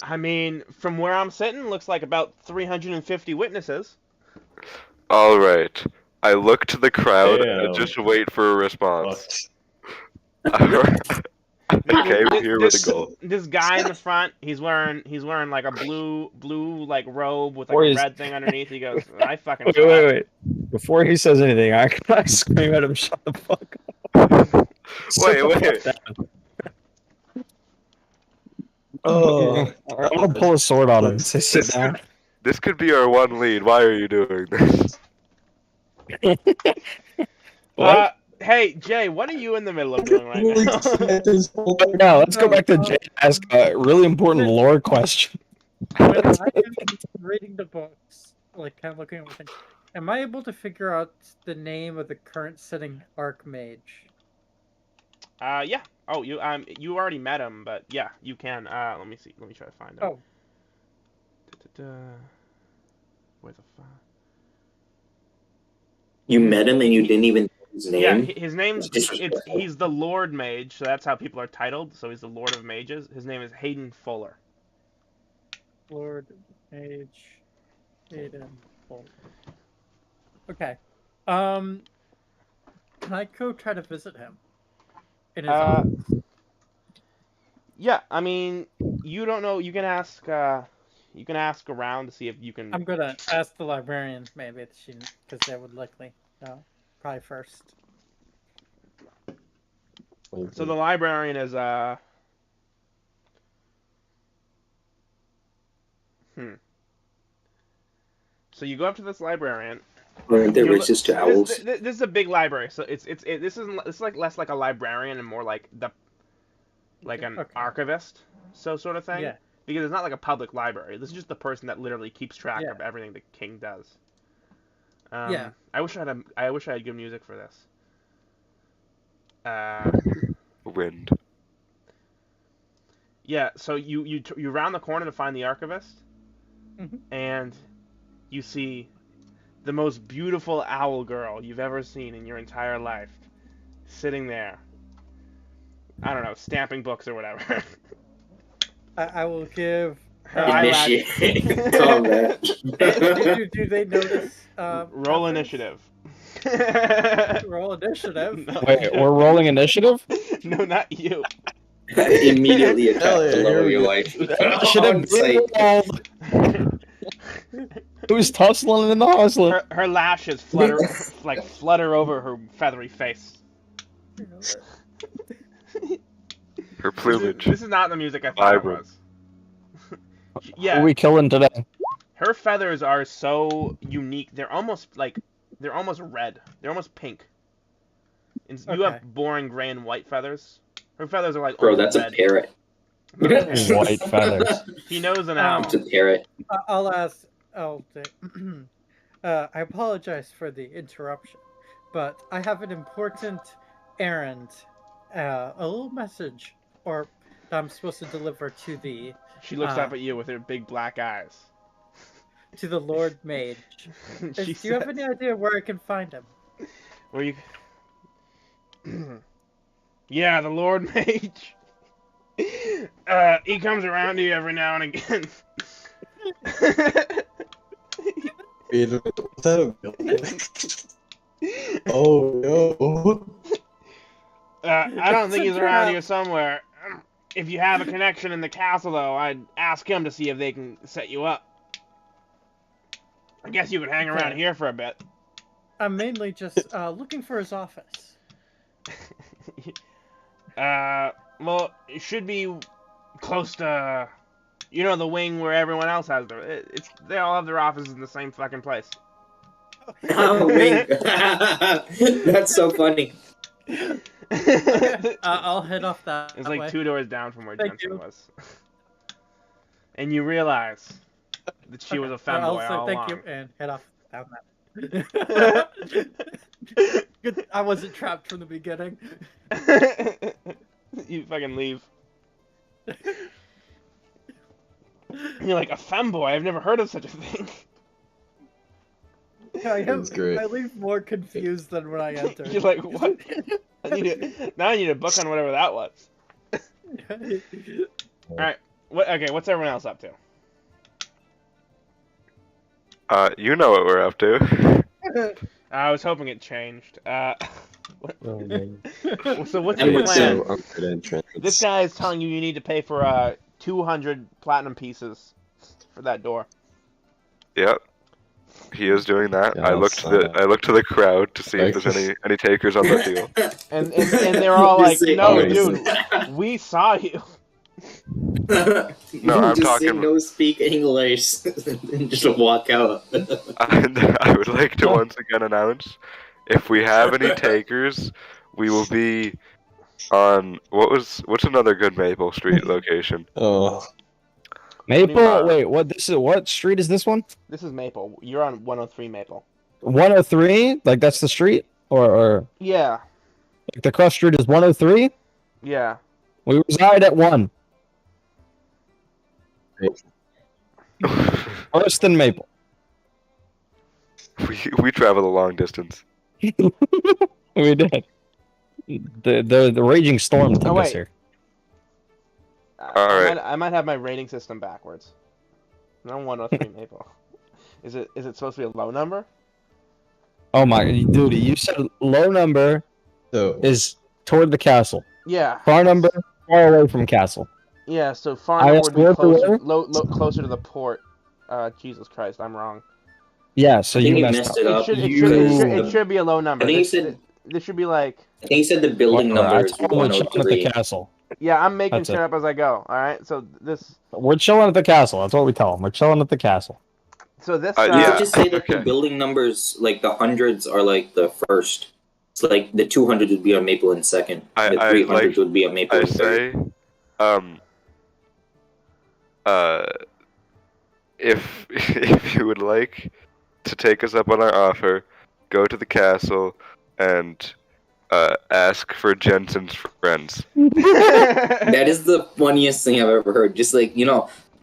I mean, from where I'm sitting, looks like about 350 witnesses. All right. I look to the crowd and just wait for a response. I came here with a goal. This guy in the front, he's wearing like a blue like robe with like a red thing underneath. He goes, I fucking wait. Before he says anything, I scream at him, shut the fuck up. Wait. Oh, I'm gonna pull a sword on him. Say, sit down. This could be our one lead. Why are you doing this? What? Hey, Jay, what are you in the middle of doing right now? No, let's go back to Jay and ask a really important lore question. When I am reading the books, like kind of looking at everything, am I able to figure out the name of the current sitting Archmage? Yeah. Oh, you already met him, but yeah, you can. Let me see. Let me try to find out. Where's the file? You met him and you didn't even know his name? Yeah, his name's he's the Lord Mage, so that's how people are titled. So he's the Lord of Mages. His name is Hayden Fuller. Lord Mage Hayden Fuller. Okay. Can I go try to visit him? In his office? Yeah, I mean, you don't know. You can ask around to see if you can. I'm gonna ask the librarians maybe, because they would likely know. Probably first. So the librarian is So you go up to this librarian. Aren't there riches to owls? This is a big library, so this is like less like a librarian and more like an archivist, sort of thing. Yeah. Because it's not like a public library. This is just the person that literally keeps track of everything the king does. Yeah. I wish I had good music for this. Wind. Yeah, so you round the corner to find the archivist, and you see the most beautiful owl girl you've ever seen in your entire life, sitting there. I don't know, stamping books or whatever. I will give her Initiate combat. do they notice? Roll initiative. Roll initiative. No. Wait, we're rolling initiative? No, not you. Immediately attack the low of your life. Should have been rolled. Who's tussling in the hustling? Her lashes flutter over her feathery face. Her plumage. This is not the music I thought it was. Yeah. Who are we killing today? Her feathers are so unique. They're almost red. They're almost pink. And you have boring gray and white feathers. Her feathers are like Bro, that's red. a parrot. White feathers. He knows an owl. It's a parrot. I'll ask. I apologize for the interruption, but I have an important errand, a little message, that I'm supposed to deliver to the. She looks up at you with her big black eyes. To the Lord Mage. Do you have any idea where I can find him? Where you? Yeah, the Lord Mage. He comes around here every now and again. Oh no. I don't think he's around here somewhere. If you have a connection in the castle, though, I'd ask him to see if they can set you up. I guess you could hang around here for a bit. I'm mainly just looking for his office. Well, it should be close to, the wing where everyone else has they all have their offices in the same fucking place. Oh, wait. That's so funny. I'll head off that It's like way. 2 doors down from where Thank Jensen you. was. And you realize that she was a femboy all thank along. you and head off down that. Good, I wasn't trapped from the beginning. You fucking leave. You're like, a femboy? I've never heard of such a thing. That's great. I leave more confused than when I entered. You're like, what? Now I need a book on whatever that was. Alright. What's everyone else up to? You know what we're up to. I was hoping it changed. So what's I your would plan? This guy is telling you need to pay for 200 platinum pieces for that door. Yep. He is doing that. Yeah, I looked to the crowd to see if there's any takers on the deal. And they're all like, no, Obviously. dude, we saw you. No, I'm just talking. say no speak English and just walk out. I would like to once again announce, if we have any takers, we will be on what's another good Maple Street location? Oh. Maple? Wait, what street is this one? This is Maple. You're on 103 Maple. 103? Like that's the street? Or Yeah. like the cross street is 103? Yeah. We reside at 1. Worse than Maple. We travel a long distance. We did. The raging storm took us here. Alright. I might have my rating system backwards. I'm on 103 Maple. Is it supposed to be a low number? Oh my, dude, you said low number is toward the castle. Yeah. Far number, far away from castle. Yeah, so far number would be closer to the port. Jesus Christ, I'm wrong. Yeah, so I think you you messed messed up. it up. It should be a low number. I think you said This should be like. I think he said the building number is 103. At the castle. Yeah, I'm making That's shit up as I go. All right, so this. We're chilling at the castle. That's what we tell them. We're chilling at the castle. So this. You could just say that the building numbers, like the hundreds, are like the first. It's like the 200 would be on Maple and second. The 300 would be on Maple and third. If you would like to take us up on our offer, go to the castle and ask for Jensen's friends. That is the funniest thing I've ever heard. Just like,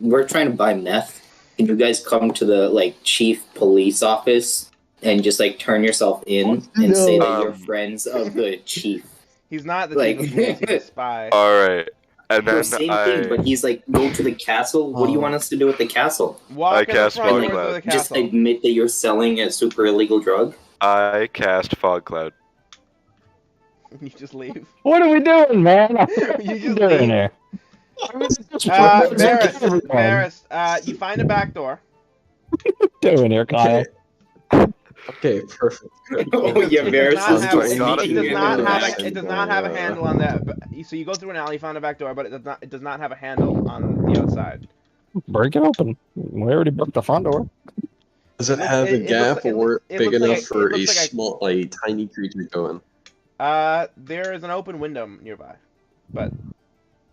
we're trying to buy meth, and you guys come to the like chief police office and just like turn yourself in and say that you're friends of the chief. He's not the chief of police, he's a spy. Alright. And then same thing, but he's like, go to the castle. What do you want us to do at the castle? I cast Fog Cloud. Just admit that you're selling a super illegal drug? I cast Fog Cloud. You just leave. What are we doing, man? You just doing here? Varys, you find a back door. What are you doing here, Kyle? Okay, perfect. Oh yeah, Varys it does not have a handle on that. So you go through an alley, find a back door, but it does not have a handle on the outside. Break it open. We already broke the front door. Does it have a gap or big enough for a small, like tiny creature to go in? There is an open window nearby, but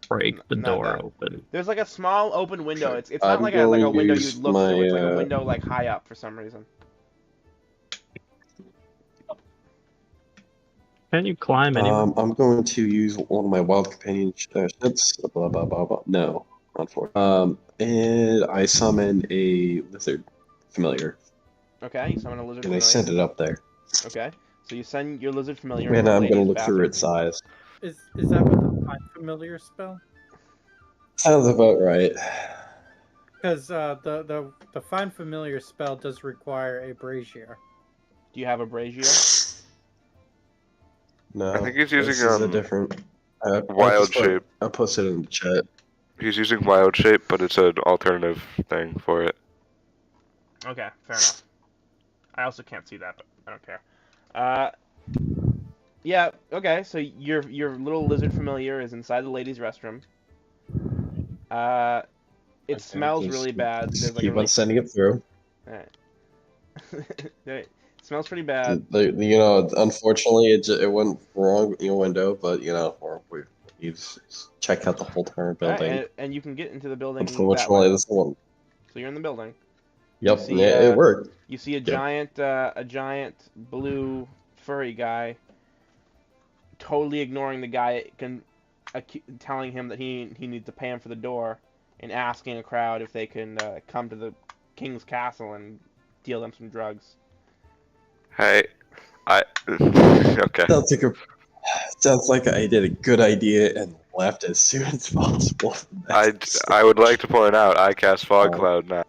break the door open. There's like a small open window. It's not like a window you'd look through. It's like a window like high up for some reason. Can you climb anywhere? I'm going to use one of my wild companionships. Blah blah blah blah. No, unfortunately. And I summon a lizard familiar. Okay, you summon a lizard familiar. And I send it up there. Okay, so you send your lizard familiar. And I'm going to look through its size. Is that what the Find Familiar spell? Sounds about right. Because the Find Familiar spell does require a brazier. Do you have a brazier? No, I think he's using a different wild shape. I'll post it in the chat. He's using wild shape, but it's an alternative thing for it. Okay, fair enough. I also can't see that, but I don't care. Yeah, okay, so your little lizard familiar is inside the ladies' restroom. It smells really bad. Just keep on sending it through. Alright. It smells pretty bad. Unfortunately, it went wrong in your window, but you check out the whole entire building. Right, and you can get into the building. Unfortunately, this one. So you're in the building. Yep, it worked. You see a giant blue furry guy, totally ignoring the guy, telling him that he needs to pay him for the door, and asking a crowd if they can come to the king's castle and deal them some drugs. Hey, okay. Sounds like I did a good idea and left as soon as possible. I would like to point out I cast Fog Cloud now,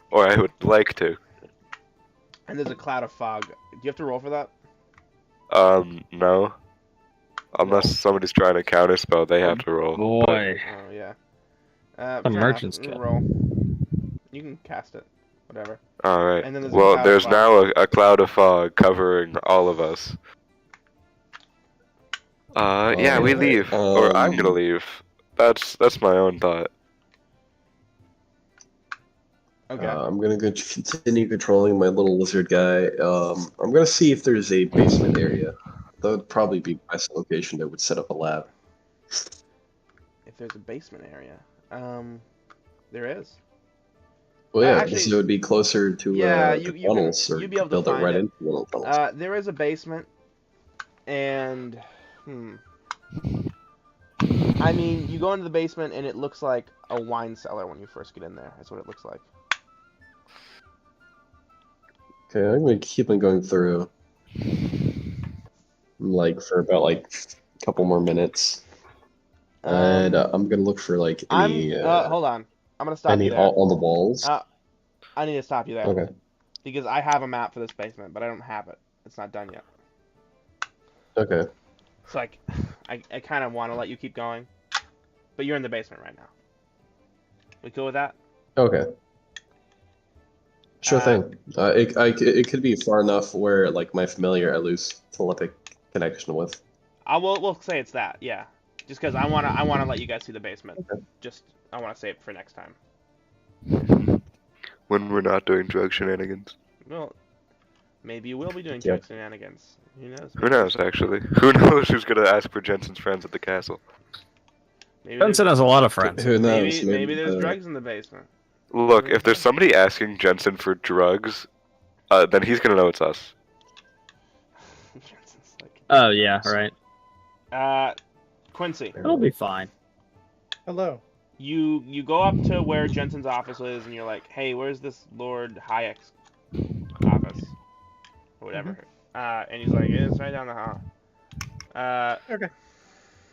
or I would like to. And there's a cloud of fog. Do you have to roll for that? No. Unless somebody's trying to counterspell, they have to roll. Boy. Oh yeah. The merchant's roll. You can cast it. Whatever. Alright. And then there's now a cloud of fog covering all of us. Yeah, we leave. Or I'm gonna leave. That's my own thought. Okay. I'm gonna continue controlling my little lizard guy. I'm gonna see if there's a basement area. That would probably be the best location that would set up a lab. If there's a basement area, there is. Well, yeah, actually, so it would be closer to the tunnels, or you'd be able to build it find right it. into one of the tunnels. There is a basement, and I mean, you go into the basement and it looks like a wine cellar when you first get in there. That's what it looks like. Okay, I'm gonna keep on going through, for about a couple more minutes, and I'm gonna look for any. Hold on, I'm gonna stop you there. On the walls. I need to stop you there. Okay. Because I have a map for this basement, but I don't have it. It's not done yet. Okay. So I kind of want to let you keep going, but you're in the basement right now. We cool with that? Okay. Sure thing. It could be far enough where my familiar, I lose connection with. We'll say it's that, yeah. Just because I wanna let you guys see the basement. Okay. I wanna save it for next time. When we're not doing drug shenanigans. Well, maybe you will be doing drug shenanigans. Who knows? Who knows, actually? Who knows who's gonna ask for Jensen's friends at the castle? Jensen has a lot of friends. Who knows? Maybe there's drugs in the basement. Look, if there's somebody asking Jensen for drugs, then he's gonna know it's us. Jensen's like... Oh, yeah, right. Quincy. It'll be fine. Hello. You go up to where Jensen's office is, and you're like, hey, where's this Lord Hayek's office? Or whatever. And he's like, it's right down the hall. Okay.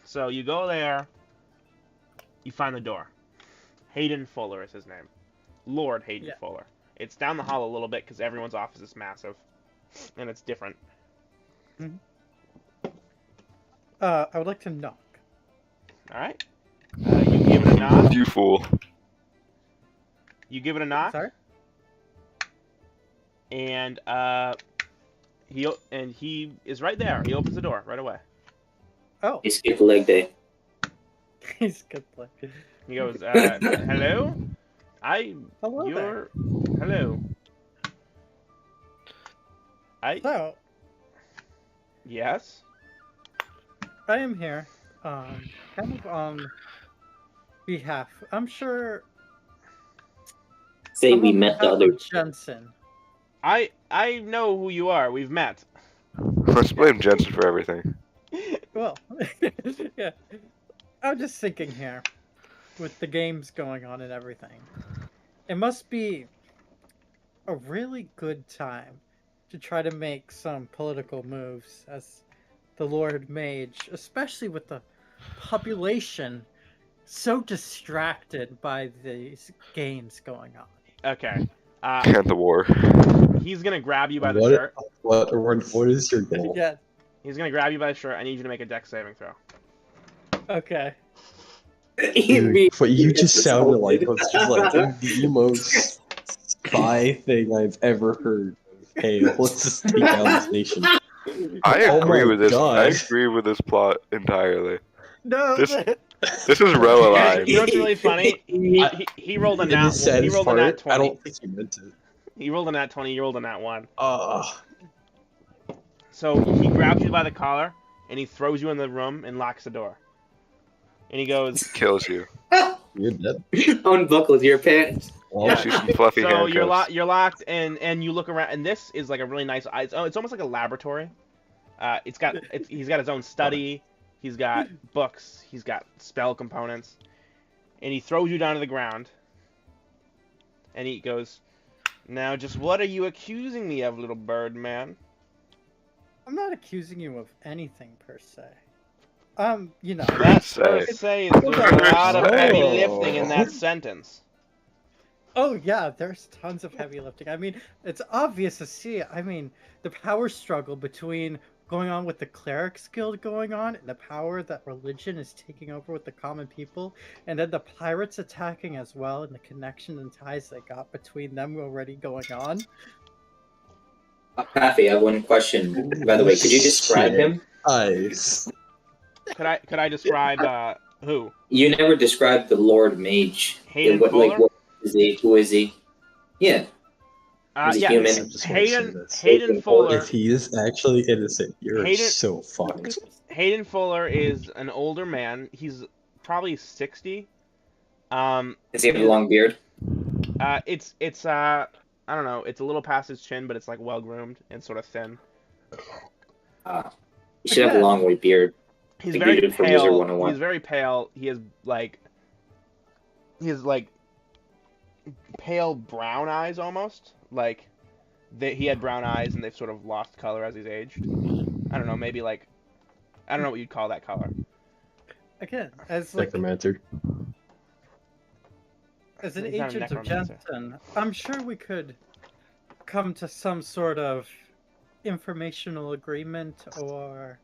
So you go there, you find the door. Hayden Fuller is his name. Lord Hayden Fuller. It's down the hall a little bit because everyone's office is massive. And it's different. I would like to knock. Alright. You give it a knock. You fool. You give it a knock. Sorry? And he is right there. He opens the door right away. Oh. He skipped leg day. He's good play. He goes, hello? Hello there. Hello. So, yes? I am here, kind of on behalf. I'm sure. Say we met the other. Jensen. I know who you are. We've met. Let's blame Jensen for everything. Well, yeah. I'm just thinking here, with the games going on and everything. It must be a really good time to try to make some political moves as the Lord Mage, especially with the population so distracted by these games going on. Okay. And the war. He's gonna grab you by the shirt. What is your goal? Yeah. He's gonna grab you by the shirt. I need you to make a dex saving throw. Okay. Dude, what you just sounded like was just like the most spy thing I've ever heard. Hey, let's just take down this nation. I agree with this. God. I agree with this plot entirely. No. This is Row aligned. You know what's really funny? He rolled a nat. He rolled a nat 20. I don't think he meant it. He rolled a nat 20. You rolled a nat 1. Oh. So he grabs you by the collar and he throws you in the room and locks the door. And he goes, Kills you. You're dead. Unbuckles your pants. Well, She's some fluffy so handcuffs. you're locked and you look around and this is like a really nice. It's almost like a laboratory. He's got his own study. He's got books. He's got spell components. And he throws you down to the ground. And he goes, now just what are you accusing me of, little bird man? I'm not accusing you of anything per se. You know. That's per se. There's a lot of heavy lifting in that sentence. Oh yeah, there's tons of heavy lifting. I mean, it's obvious to see. I mean, the power struggle between going on with the clerics guild going on and the power that religion is taking over with the common people, and then the pirates attacking as well, and the connection and ties they got between them already going on. Paffy, I have one question. By the way, could you describe him? Nice. Could I describe who? You never described the Lord Mage. Hayden what, Fuller? like, what is he? Who is he? Yeah. Is he Yeah. human? Hayden Fuller. If he is actually innocent, you're so fucked. Hayden Fuller is an older man. He's probably 60. Does he have a long beard? It's I don't know. It's a little past his chin, but it's like well groomed and sort of thin. He should have a long white beard. He's like very pale. He's very pale. He has like pale brown eyes almost. Like he had brown eyes and they've sort of lost color as he's aged. I don't know. Maybe like I don't know what you'd call that color. Again, as like Necromancer. As an He's not a agent of necromancer. Jensen, I'm sure we could come to some sort of informational agreement, or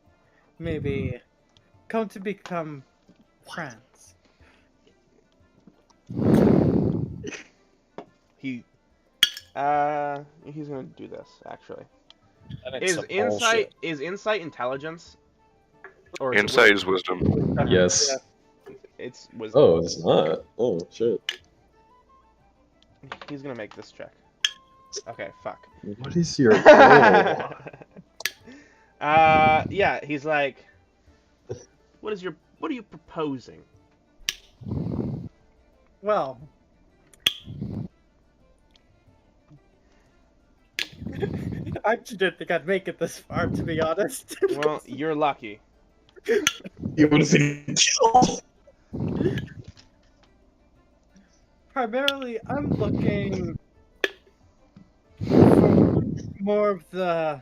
maybe come to become friends. He's gonna do this actually. Is insight intelligence? Or insight is wisdom. Yes. Yeah. It's wisdom. Oh, it's not. Oh shit. He's gonna make this check. Okay, fuck. What is your goal? Yeah, he's like, what are you proposing? Well, I didn't think I'd make it this far, to be honest. Well, you're lucky. You would have been killed. Primarily, I'm looking for more of the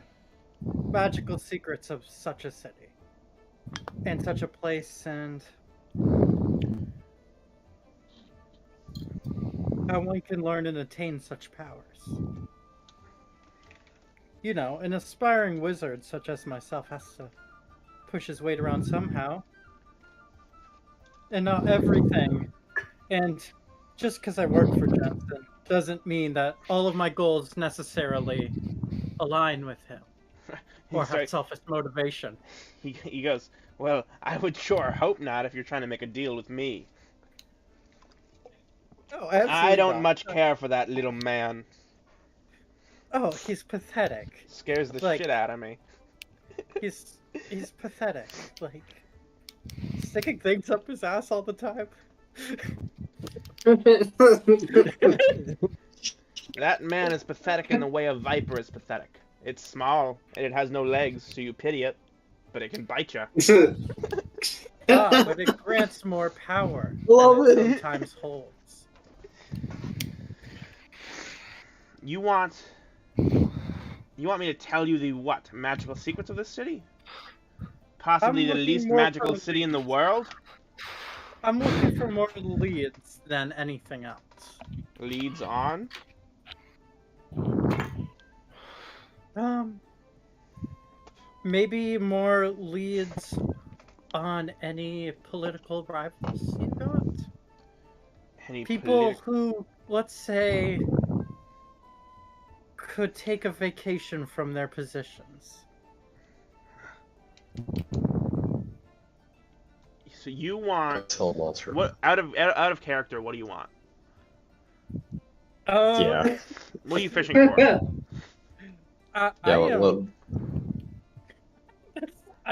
magical secrets of such a city and such a place, and how one can learn and attain such powers. You know, an aspiring wizard such as myself has to push his weight around somehow. And not everything. And just because I work for Jensen doesn't mean that all of my goals necessarily align with him. Or have selfish motivation. He goes, well, I would sure hope not if you're trying to make a deal with me. Oh, I don't much care for that little man. Oh, he's pathetic. Scares the shit out of me. He's pathetic. Like, sticking things up his ass all the time. That man is pathetic in the way a viper is pathetic. It's small, and it has no legs, so you pity it, but it can bite you. But it grants more power than it sometimes holds. You want me to tell you the what? Magical secrets of this city? Possibly the least magical city in the world? I'm looking for more leads than anything else. Leads on? Maybe more leads on any political rivals you got? People who, let's say, could take a vacation from their positions. So you want what out of character? What do you want? Yeah. What are you fishing for? I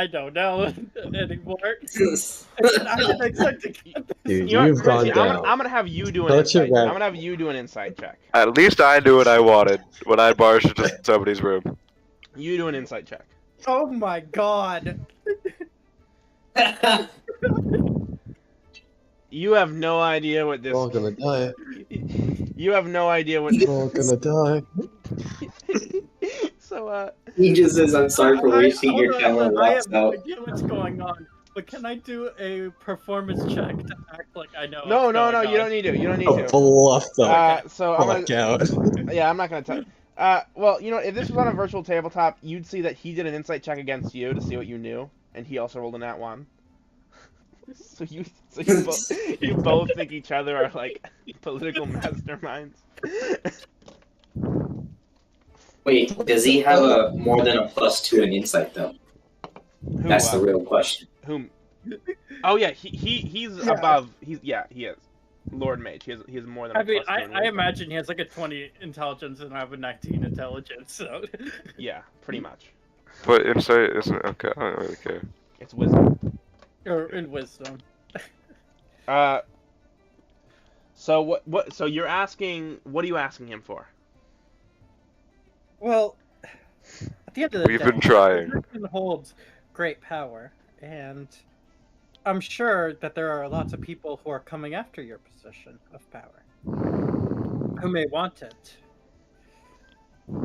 don't know anymore. I didn't expect to get this. Dude, you've gone down. I'm gonna have you do an insight. I'm gonna have you do an insight check. At least I knew what I wanted when I barged into somebody's room. You do an insight check. Oh my god. You have no idea what this. We're all gonna die. You have no idea what. We're all gonna die. So he just says, "I'm sorry for wasting your time." And walks I have no out. idea what's going on, but can I do a performance check to act like I know? No, you don't need to. You don't need to. Bluff the so fuck out. Yeah, I'm not gonna tell. Well, you know, if this was on a virtual tabletop, you'd see that he did an insight check against you to see what you knew, and he also rolled a nat 1. So you both think each other are like political masterminds. Wait, does he have a more than a +2 in insight though? That's the real question. Whom? Oh yeah, he's above. He is. Lord Mage. He has more than. I imagine he has like a 20 intelligence and I have a 19 intelligence. So. Yeah, pretty much. But insight isn't okay. I don't really care. It's wisdom. Or in wisdom. So what? So you're asking? What are you asking him for? Well, at the end of the day, we've been trying. He holds great power, and I'm sure that there are lots of people who are coming after your position of power, who may want it.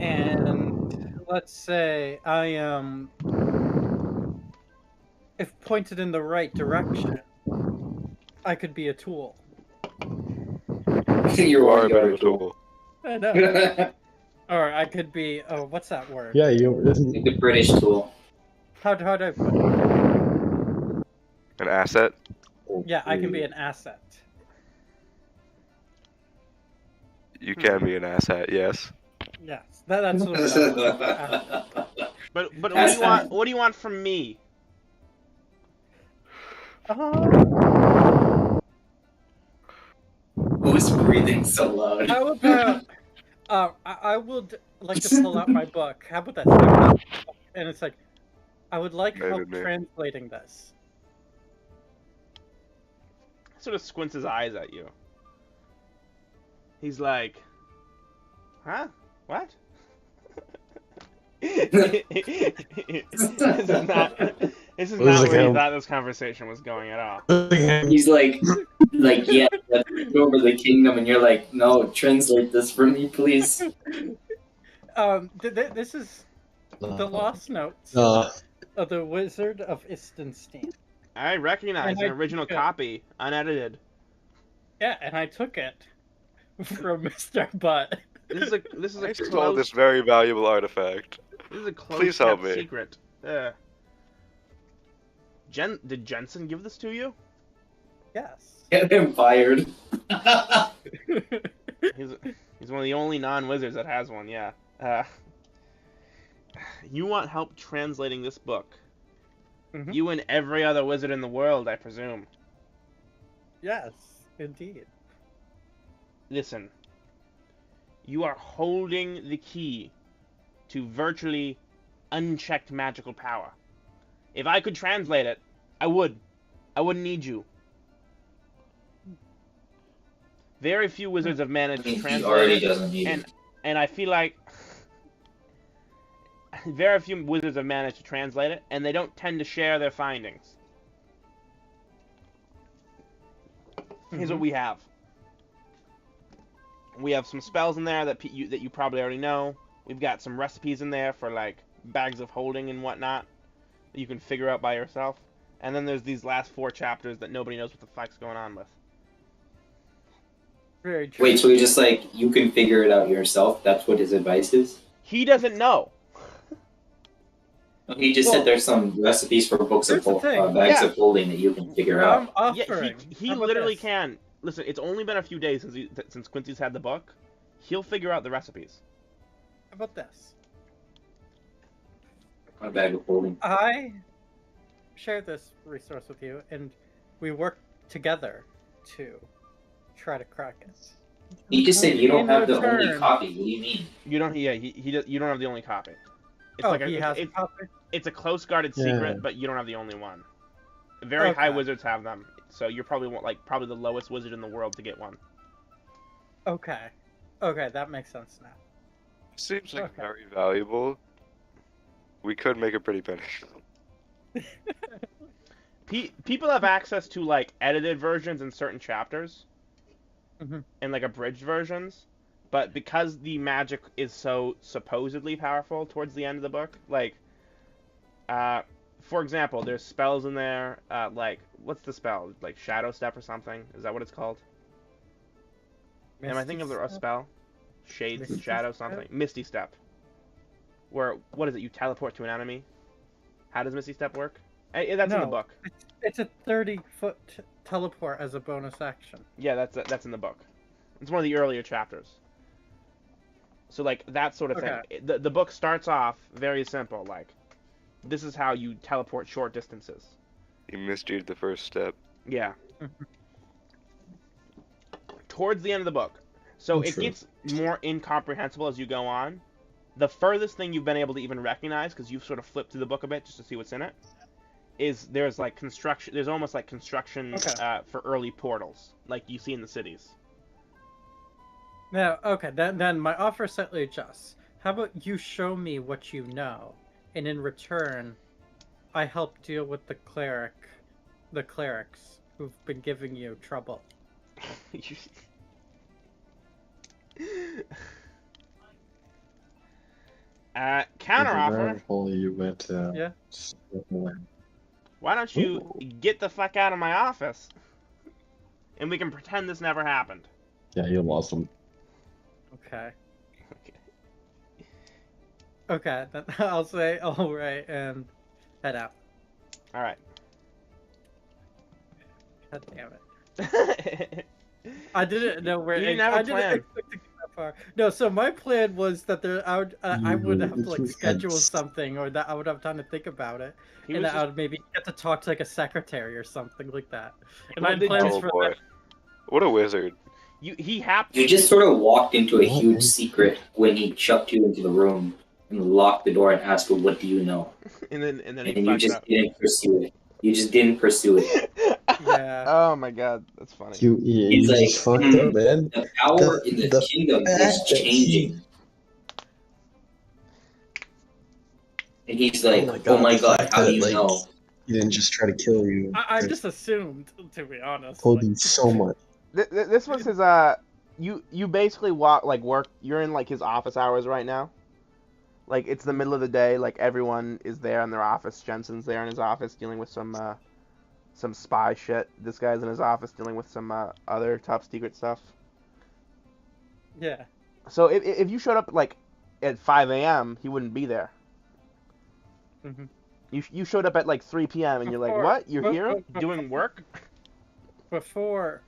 And let's say I am, if pointed in the right direction, I could be a tool. You are a better tool. I know. Or I could be, what's that word? Yeah, the British tool. How do I put it? An asset? Yeah, I can be an asset. You can be an asset, yes. Yes, that's what But what do you want from me? Who's breathing so loud? How about I would like to pull out my book. How about that? And it's like, I would like help translating this. Sort of squints his eyes at you. He's like, huh? What? This is not where you thought this conversation was going at all. He's like, yeah, let's go over the kingdom, and you're like, no, translate this for me, please. This is the Lost Notes of the Wizard of Istenstein. I recognize an original copy, unedited. Yeah, and I took it from Mr. Butt. This is a stole this very valuable artifact. This is a close Please help me. secret. Did Jensen give this to you? Yes. Get him fired. He's one of the only non-wizards that has one. Yeah. You want help translating this book? Mm-hmm. You and every other wizard in the world, I presume. Yes, indeed. Listen. You are holding the key to virtually unchecked magical power. If I could translate it, I would. I wouldn't need you. Very few wizards have managed to translate it, and I feel like very few wizards have managed to translate it, and they don't tend to share their findings. Here's what we have. We have some spells in there that you probably already know. We've got some recipes in there for like bags of holding and whatnot that you can figure out by yourself. And then there's these last 4 chapters that nobody knows what the fuck's going on with. Very true. Wait, so we just like, you can figure it out yourself? That's what his advice is? He doesn't know. He just said there's some recipes for books of bags of holding that you can figure out. Yeah, he literally can. Listen, it's only been a few days since Quincy's had the book. He'll figure out the recipes. How about this? A bag of holding. I share this resource with you, and we work together to try to crack it. He just said you don't have the only copy. What do you mean? You don't. Yeah, you don't have the only copy. It's he has a copy? It's a close guarded secret, but you don't have the only one. Very high wizards have them, so you're probably probably the lowest wizard in the world to get one. Okay, that makes sense now. Seems like very valuable. We could make a pretty penny. People have access to like edited versions in certain chapters, and like abridged versions, but because the magic is so supposedly powerful towards the end of the book, like, for example, there's spells in there, like, what's the spell? Like Shadow Step or something? Is that what it's called? Am I thinking of a spell? Shade, Shadow, something. Misty Step. Where, what is it? You teleport to an enemy? How does Misty Step work? That's in the book. It's a 30-foot teleport as a bonus action. Yeah, that's in the book. It's one of the earlier chapters. So, like, that sort of thing. The book starts off very simple. Like, this is how you teleport short distances. You misread the first step. Yeah. Towards the end of the book. So it gets more incomprehensible as you go on. The furthest thing you've been able to even recognize, because you've sort of flipped through the book a bit just to see what's in it, is there's like construction. There's almost like construction for early portals, like you see in the cities. Now, then my offer slightly adjusts. How about you show me what you know, and in return, I help deal with the clerics who've been giving you trouble. Counteroffer. You went, yeah. Why don't you get the fuck out of my office, and we can pretend this never happened. Yeah, you lost them. Okay, then I'll say all right and head out. All right. God damn it. I didn't know where. You didn't have a plan. Expect to get far. No, so my plan was that I would have to like schedule something, or that I would have time to think about it, and that I would maybe get to talk to like a secretary or something like that. And I had plans for that. What a wizard! You just sort of walked into a huge secret when he chucked you into the room and locked the door and asked, "Well, what do you know?" And then you just didn't pursue it. You just didn't pursue it. Yeah. Oh my god, that's funny. He's like, fucked up, man. The power in the kingdom is changing. And he's like, oh my god, how do you know? He didn't just try to kill you. I just assumed, to be honest. Told you so much. This was his, you basically work, you're in, like, his office hours right now. Like, it's the middle of the day, like, everyone is there in their office. Jensen's there in his office dealing with some spy shit. This guy's in his office dealing with some, other top secret stuff. Yeah. So if you showed up, like, at 5 a.m., he wouldn't be there. Mm-hmm. You showed up at, like, 3 p.m., and you're like, what? You're here? Doing work? Before,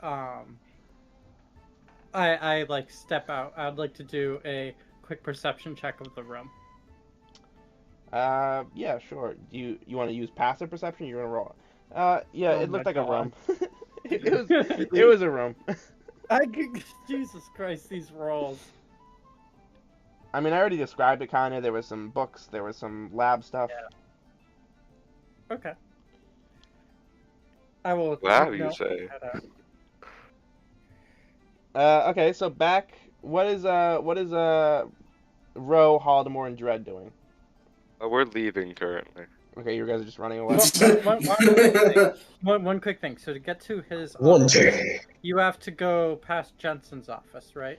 I like, step out, I'd like to do a quick perception check of the room. Yeah, sure. You want to use passive perception? You're gonna roll it. Yeah, it looked like a room. it was a room. Jesus Christ, these rolls. I mean, I already described it kind of. There was some books, there was some lab stuff. Yeah. Okay. I will. Wow, you say. Okay, so back. What is Roe, Halldemort, and Dredd doing? We're leaving currently. Okay, you guys are just running away. One quick thing. So to get to his office, you have to go past Jensen's office, right?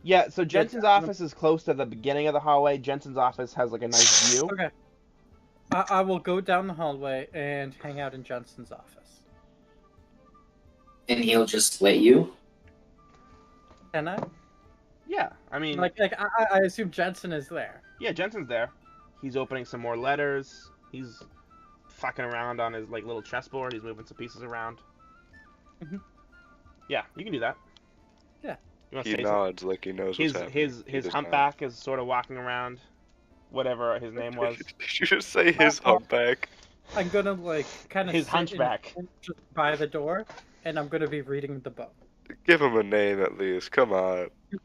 Yeah, so Jensen's office is close to the beginning of the hallway. Jensen's office has like a nice view. Okay. I will go down the hallway and hang out in Jensen's office. And he'll just let you? Can I? Yeah, I mean... I assume Jensen is there. Yeah, Jensen's there. He's opening some more letters. He's fucking around on his like little chessboard. He's moving some pieces around. Mm-hmm. Yeah, you can do that. Yeah. He nods like he knows what's happening. His humpback is sort of walking around. Whatever his name was. Did you just say his humpback? I'm gonna like kind of his hunchback just by the door, and I'm gonna be reading the book. Give him a name at least. Come on. Do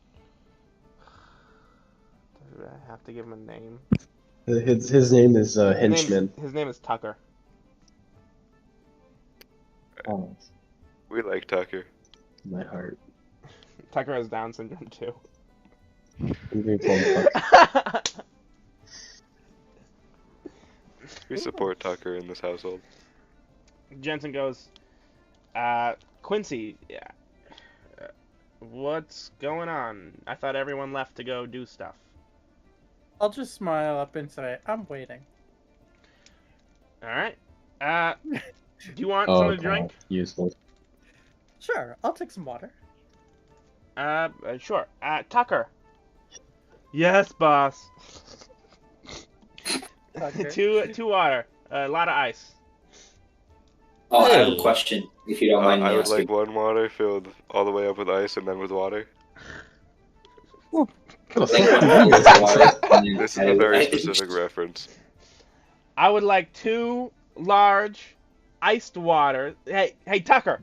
I have to give him a name? His name is Henchman. His name is Tucker. Oh. We like Tucker. My heart. Tucker has Down syndrome too. I'm gonna call him Tucker. We support Tucker in this household. Jensen goes, Quincy, yeah. What's going on? I thought everyone left to go do stuff. I'll just smile up and say, I'm waiting. Alright. Do you want something to drink? Useful. Sure, I'll take some water. Sure. Tucker. Yes, boss. Two water. A lot of ice. Oh, I have a question, if you don't mind me I would asking. like one water filled all the way up with ice and then with water. This is a very specific reference. I would like 2 large iced water. Hey, Tucker.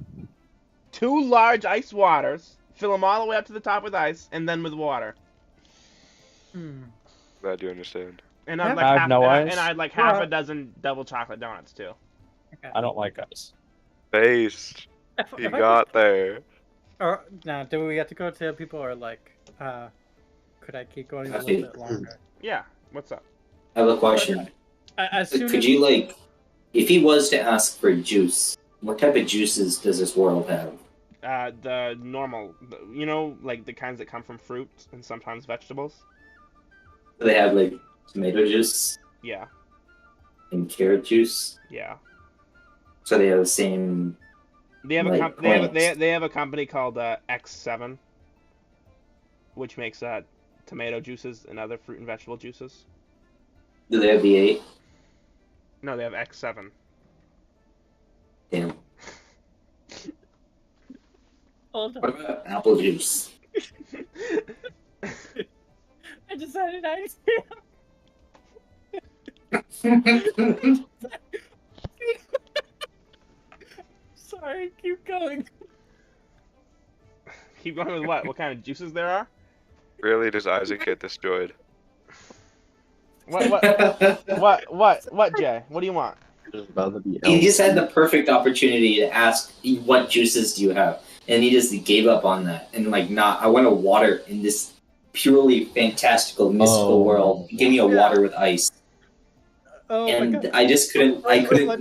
2 large iced waters. Fill them all the way up to the top with ice, and then with water. Glad you understand. And I'd like half a dozen double chocolate donuts too. Okay. I don't like ice. Based. He got there. Or now, do we have to go to people, or like, could I keep going a little bit longer? Yeah. What's up? I have a question. Could you like, if he was to ask for juice, what type of juices does this world have? The normal, you know, like the kinds that come from fruit and sometimes vegetables. Do they have like tomato juice? Yeah. And carrot juice? Yeah. So they have the same. They have they have a company called X7, which makes tomato juices and other fruit and vegetable juices. Do they have V8? No, they have X7. Damn. Hold on. What about apple juice? said it. Sorry, keep going. Keep going with what? What kind of juices there are? Really, does Isaac get destroyed? What, Jay? What do you want? He just had the perfect opportunity to ask, what juices do you have? And he just gave up on that. And I want a water in this purely fantastical, mystical world. Give me a water with ice. Oh, and I just couldn't,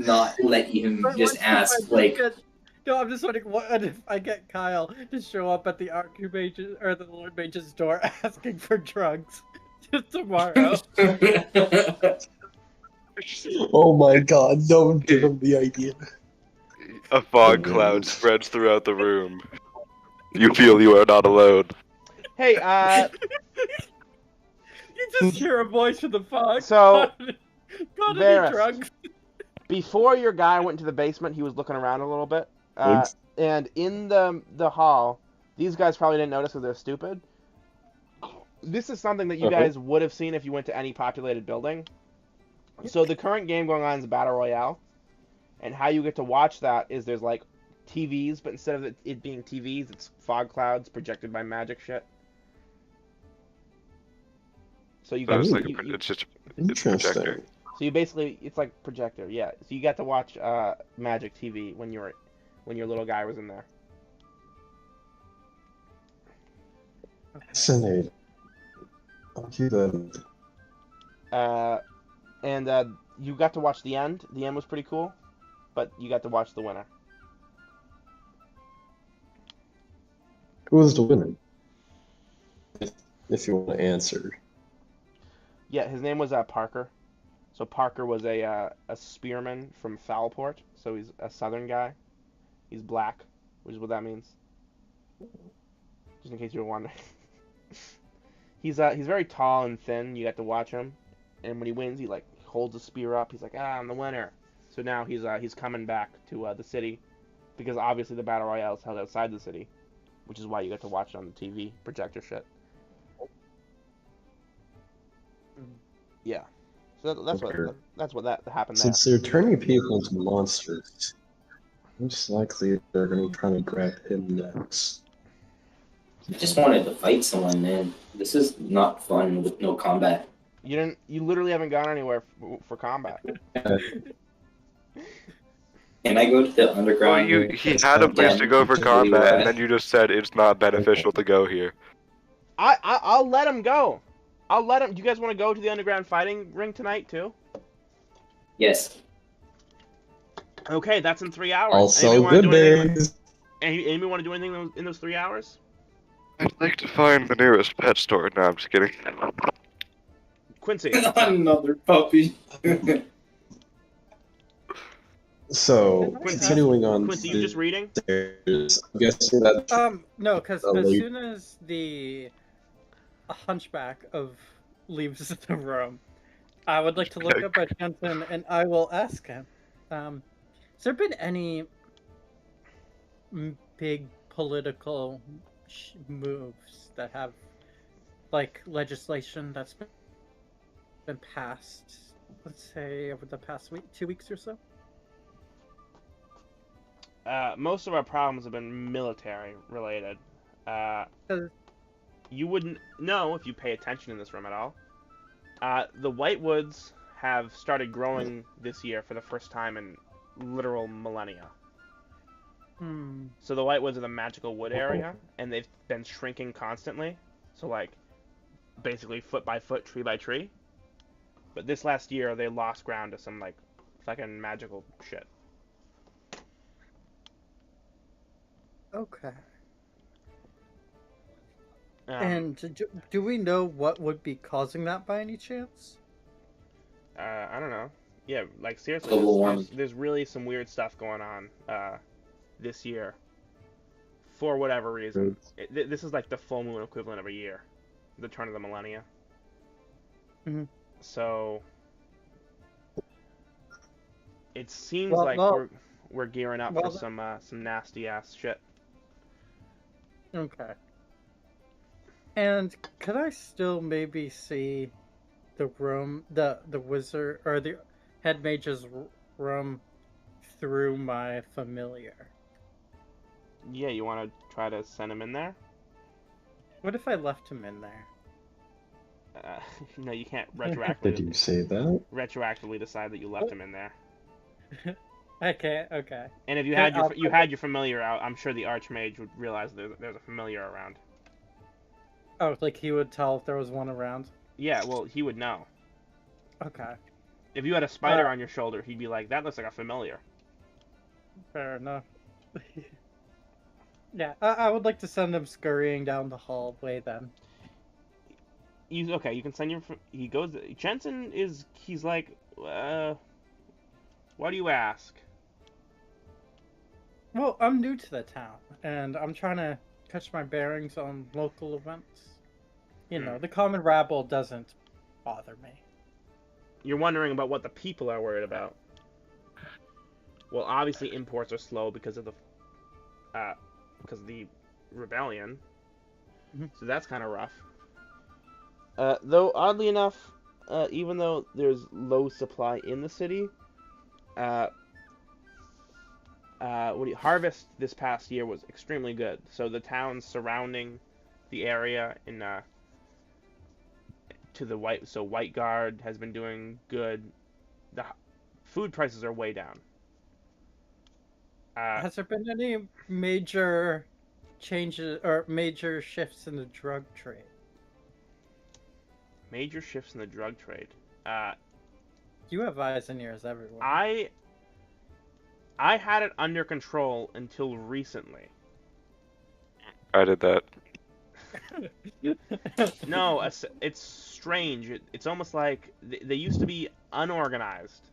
not let him just ask, No, I'm just wondering, what if I get Kyle to show up at the Archmage's or the Lord Mage's door asking for drugs just tomorrow? Oh my god, don't give him the idea. A fog cloud spreads throughout the room. You feel you are not alone. Hey, You just hear a voice from the fog. So, got any drugs? Before your guy went to the basement, he was looking around a little bit. And in the hall, these guys probably didn't notice because they're stupid. This is something that you guys would have seen if you went to any populated building. So the current game going on is a Battle Royale. And how you get to watch that is there's like TVs, but instead of it being TVs, it's fog clouds projected by magic shit. So you guys, it's just it's projector. So you basically, it's like projector, yeah. So you got to watch magic TV when your little guy was in there. Fascinating. I'll keep that. And you got to watch the end. The end was pretty cool, but you got to watch the winner. Who was the winner? If you want to answer. Yeah, his name was Parker. So Parker was a spearman from Foulport. So he's a southern guy. He's black, which is what that means. Just in case you were wondering. He's very tall and thin. You got to watch him, and when he wins, he like holds a spear up. He's like, I'm the winner. So now he's coming back to the city, because obviously the battle royale is held outside the city, which is why you got to watch it on the TV projector shit. Yeah. So that's what that happened there. Since they're turning people into monsters, most likely they're going to try to grab him next. I just wanted to fight someone, man. This is not fun with no combat. You literally haven't gone anywhere for combat. And I go to the underground. Well, he had a place to go for combat, and then you just said it's not beneficial to go here. I'll let him go. I'll let him. Do you guys want to go to the underground fighting ring tonight too? Yes. Okay, that's in 3 hours. Also, good days. Anybody want to do anything in those 3 hours? I'd like to find the nearest pet store. No, I'm just kidding. Quincy. Another puppy. So, continuing on. Quincy, you just reading? I'm guessing that. No, because as soon as the hunchback leaves the room, I would like to look up at Jensen and I will ask him, has there been any big political moves that have, like, legislation that's been passed, let's say, over the past 2 weeks or so? Most of our problems have been military related. You wouldn't know if you pay attention in this room at all. The Whitewoods have started growing this year for the first time in literal millennia. So the Whitewoods are the magical wood area, and they've been shrinking constantly. So, like, basically foot by foot, tree by tree. But this last year, they lost ground to some, like, fucking magical shit. Okay. And do we know what would be causing that by any chance? I don't know. Yeah, like, seriously, there's really some weird stuff going on this year. For whatever reason. This is like the full moon equivalent of a year. The turn of the millennia. Mm-hmm. So, it seems like we're gearing up for some nasty ass shit. Okay. And could I still maybe see the room, the wizard or the head mage's room through my familiar? Yeah, you want to try to send him in there? What if I left him in there? No, you can't retroactively. Did you say that? Retroactively decide that you left him in there. I can't. Okay. And if you had your familiar out, I'm sure the Archmage would realize there's a familiar around. Oh, like he would tell if there was one around? Yeah, well, he would know. Okay. If you had a spider on your shoulder, he'd be like, that looks like a familiar. Fair enough. Yeah, I would like to send him scurrying down the hallway then. Okay, you can send him. He goes. Jensen is. He's like, why do you ask? Well, I'm new to the town, and I'm trying to catch my bearings on local events. You know, the common rabble doesn't bother me. You're wondering about what the people are worried about. Well, obviously imports are slow because of the rebellion. So that's kind of rough. Though oddly enough, even though there's low supply in the city, harvest this past year was extremely good. So the towns surrounding the area White Guard has been doing good. The food prices are way down. Has there been any major changes or major shifts in the drug trade? Major shifts in the drug trade. You have eyes and ears everywhere. I had it under control until recently. I did that. No, it's strange. It's almost like they used to be unorganized,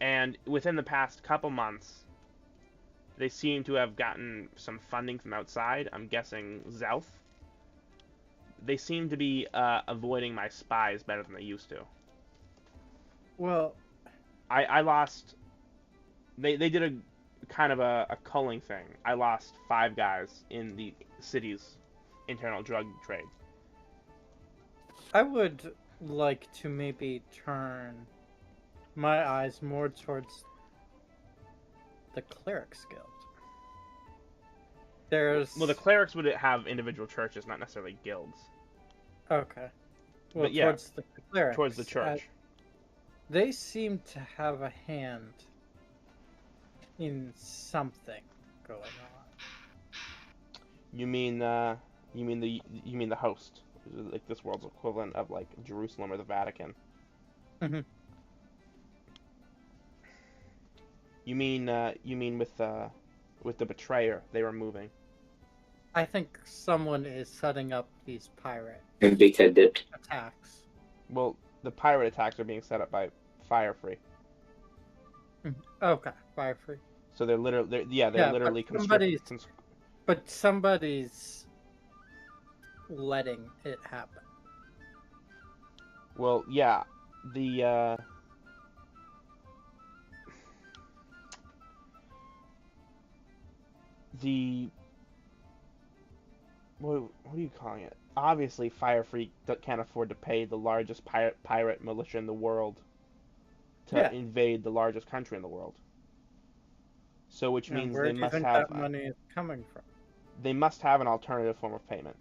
and within the past couple months, they seem to have gotten some funding from outside. I'm guessing Zelf. They seem to be avoiding my spies better than they used to. Well, I lost. They did a kind of a culling thing. I lost 5 guys in the city's internal drug trade. I would like to maybe turn my eyes more towards the Clerics Guild. Well, the clerics would have individual churches, not necessarily guilds. Okay. Well, but yeah, towards the clerics. Towards the church. They seem to have a hand in something going on. You mean the host, like this world's equivalent of like Jerusalem or the Vatican. Mm-hmm. You mean with the betrayer they were moving? I think someone is setting up these pirate and attacks. Well, the pirate attacks are being set up by Firefree. Okay, Firefree. So they're literally but somebody's letting it happen. Well, yeah, what are you calling it? Obviously, Firefree can't afford to pay the largest pirate militia in the world to invade the largest country in the world. So, which means they must have. That money is coming from? They must have an alternative form of payment.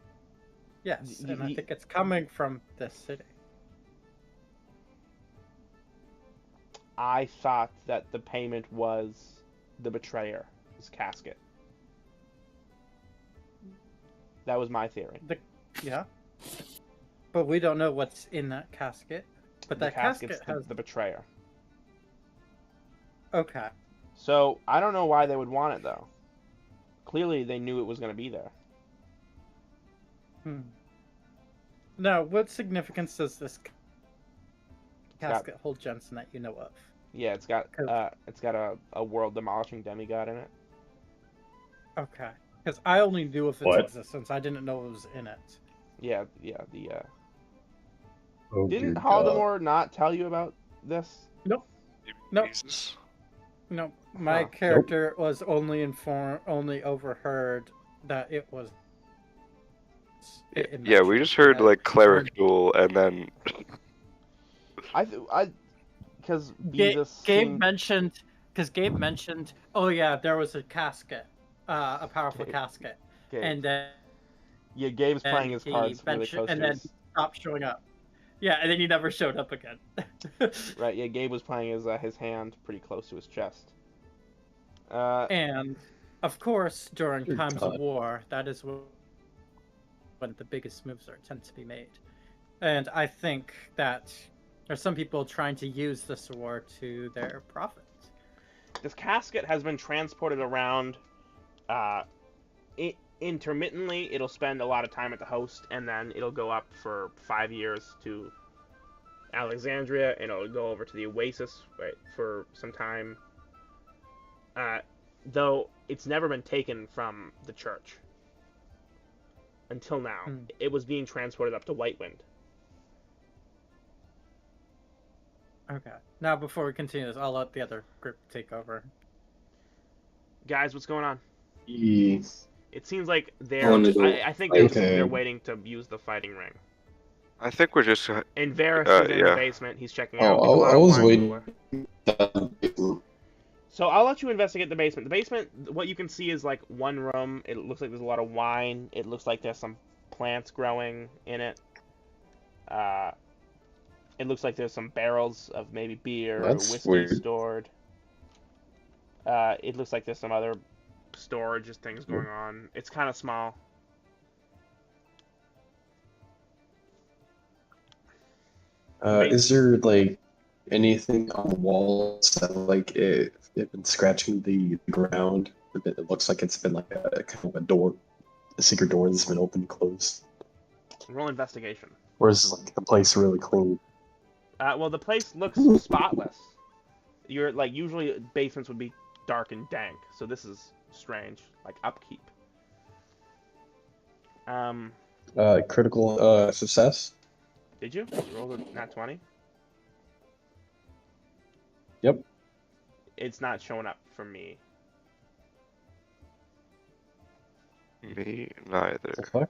Yes, and I think it's coming from this city. I thought that the payment was the betrayer's casket. That was my theory. Yeah. But we don't know what's in that casket. But that casket has the betrayer. Okay. So, I don't know why they would want it, though. Clearly, they knew it was going to be there. Now, what significance does this casket hold, Jensen, that you know of? Yeah, it's got a world demolishing demigod in it. Okay. Because I only knew of its existence. I didn't know it was in it. Yeah, didn't Haldemar not tell you about this? Nope. Nope. No, my character was only overheard that it was Yeah, we just heard like cleric duel, and then because Gabe mentioned, oh yeah, there was a casket, a powerful casket, and then Gabe's playing his cards really close to his... stopped showing up. Yeah, and then he never showed up again. Right, yeah, Gabe was playing his hand pretty close to his chest. And, of course, during times of war, that is when the biggest moves tend to be made. And I think that there's some people trying to use this war to their profit. This casket has been transported around intermittently. It'll spend a lot of time at the host, and then it'll go up for 5 years to Alexandria, and it'll go over to the Oasis for some time. Though it's never been taken from the church until now. It was being transported up to Whitewind. Okay. Now, before we continue this, I'll let the other group take over. Guys, what's going on? Yes. It seems like I think they're waiting to use the fighting ring. I think we're just... And Varys is in the basement. He's checking out. I was waiting. So I'll let you investigate the basement. The basement, what you can see is like one room. It looks like there's a lot of wine. It looks like there's some plants growing in it. It looks like there's some barrels of maybe beer or whiskey stored. It looks like there's some other storage things going on. It's kind of small. Is there like anything on the walls that like it been scratching the ground? It looks like it's been like a kind of a door, a secret door that's been opened and closed. Roll investigation. Or is like the place really clean? Well, the place looks spotless. You're like usually basements would be dark and dank, so this is strange, like upkeep. Critical success. Did you roll a nat 20? Yep. It's not showing up for me. Me neither. Okay.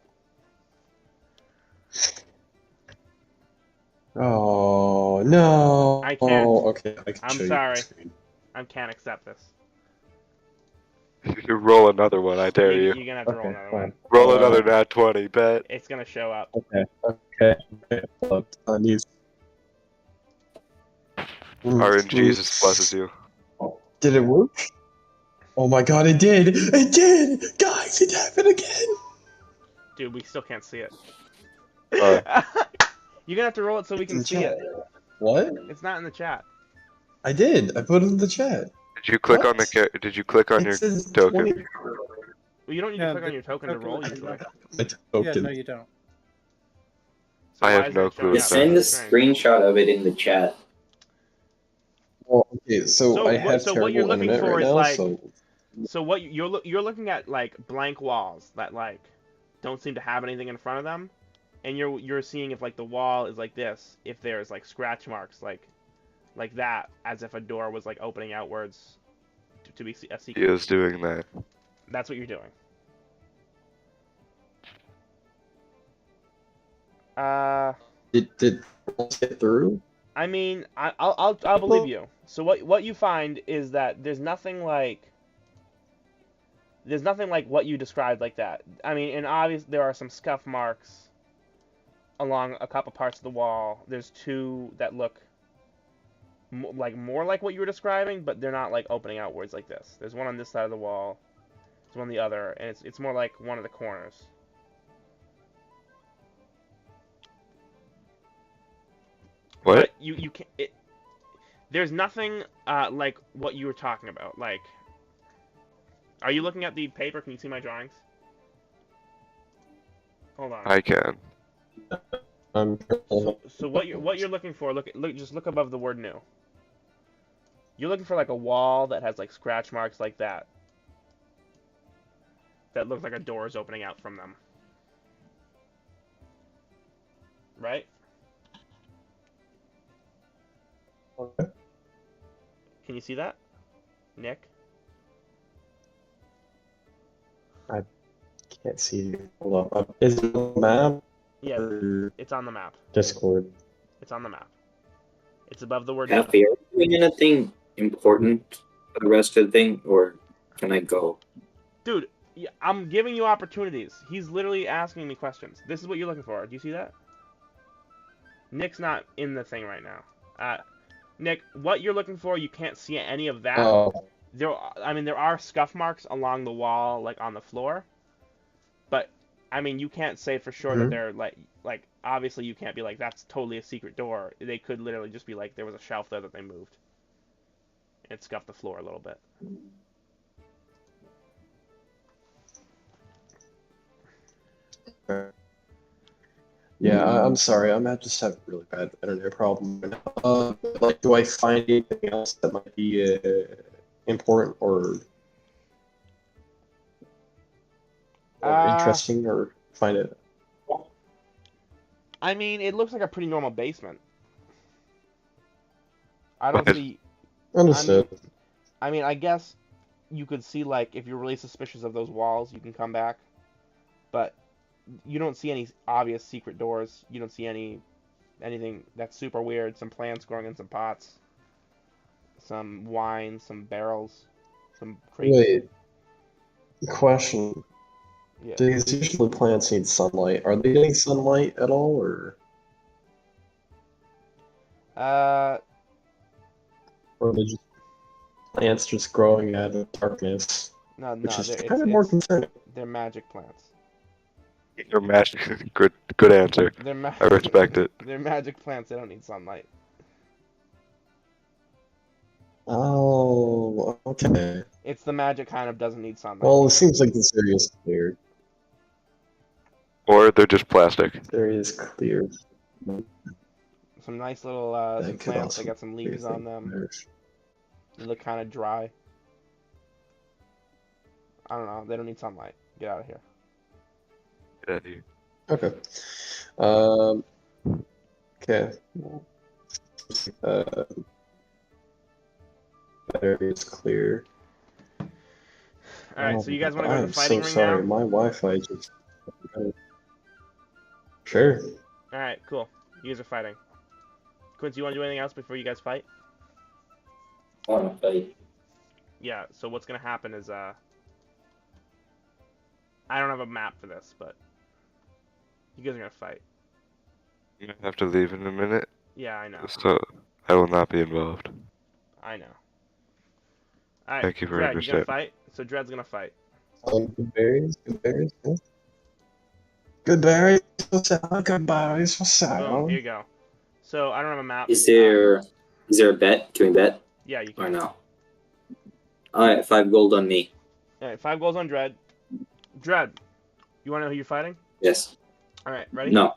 Oh no! I can't. Oh, okay. I'm sorry. I can't accept this. You roll another one, I dare you. You're gonna have to roll another one. Roll another nat 20, bet. It's gonna show up. Okay. Jesus blesses you. Did it work? Oh my god, it did! It did! Guys, it happened again! Dude, we still can't see it. Uh, You're gonna have to roll it so we can see it. What? It's not in the chat. I did. I put it in the chat. Did you click on the? Did you click on your token? Well, you don't need to click on your token to roll usually. Yeah, no, you don't. So I have no clue. Send a screenshot of it in the chat. Well, okay, so I have so what you're looking internet for right is now, like, so what you're looking at like blank walls that like don't seem to have anything in front of them, and you're seeing if like the wall is like this, if there's like scratch marks like that, as if a door was like opening outwards to be a secret. He is doing that. That's what you're doing. Did it get through? I mean, I'll believe you. So what you find is that there's nothing like what you described like that. I mean, and obviously there are some scuff marks along a couple parts of the wall. There's two that look more like what you were describing, but they're not like opening outwards like this. There's one on this side of the wall. There's one on the other, and it's more like one of the corners. What? But you can't. There's nothing like what you were talking about. Like, are you looking at the paper? Can you see my drawings? Hold on. I can. So what you're looking for? Just look above the word new. You're looking for like a wall that has like scratch marks like that. That looks like a door is opening out from them. Right? Okay. Can you see that, Nick? I can't see. Hold up. Is it on the map? Yeah, Or it's on the map. Discord. It's on the map. It's above the word. Happy, are you doing anything important for the rest of the thing, or can I go? Dude, I'm giving you opportunities. He's literally asking me questions. This is what you're looking for. Do you see that? Nick's not in the thing right now. Nick, what you're looking for, you can't see any of that. Oh. There are scuff marks along the wall, like on the floor. But, I mean, you can't say for sure that they're like, obviously you can't be like, that's totally a secret door. They could literally just be like, there was a shelf there that they moved. It scuffed the floor a little bit. Yeah, I'm sorry. I'm just having a really bad internet problem right now. Like, do I find anything else that might be important or interesting, or find it? I mean, it looks like a pretty normal basement. I don't see. Understood. I mean, I guess you could see, like, if you're really suspicious of those walls, you can come back. But you don't see any obvious secret doors. You don't see anything that's super weird. Some plants growing in some pots. Some wine, some barrels, some crates. Wait. Question. Yeah. Do these usually plants need sunlight? Are they getting sunlight at all, or? Or are they just plants just growing out of darkness? No, which is kind of more concerning. They're magic plants. They're magic. Good answer. I respect it. They're magic plants. They don't need sunlight. Oh, okay. It's the magic kind of doesn't need sunlight. Well, it seems like this area is clear. Or they're just plastic. This area is clear. Some nice little some plants. They got some leaves on them. They look kind of dry. I don't know. They don't need sunlight. Get out of here. Get out of here. Okay. Okay. That area is clear. Alright, so you guys want to go to the fighting ring now? I'm so sorry, my Wi-Fi just... Sure. Alright, cool. You guys are fighting. Quincy, you want to do anything else before you guys fight? I want to fight. Yeah, so what's going to happen is, I don't have a map for this, but you guys are going to fight. You have to leave in a minute. Yeah, I know. So, I will not be involved. I know. Alright, thank you for Dredd, understanding. You gonna fight? So Dredd's gonna fight. Good berries, good berries. Good berries, what's up? Good berries, what's up? Boom, here you go. So I don't have a map. Is there a bet? Can we bet? Yeah, you can. Or no? Alright, 5 gold on me. Alright, 5 goals on Dredd. Dredd, you wanna know who you're fighting? Yes. Alright, ready? No.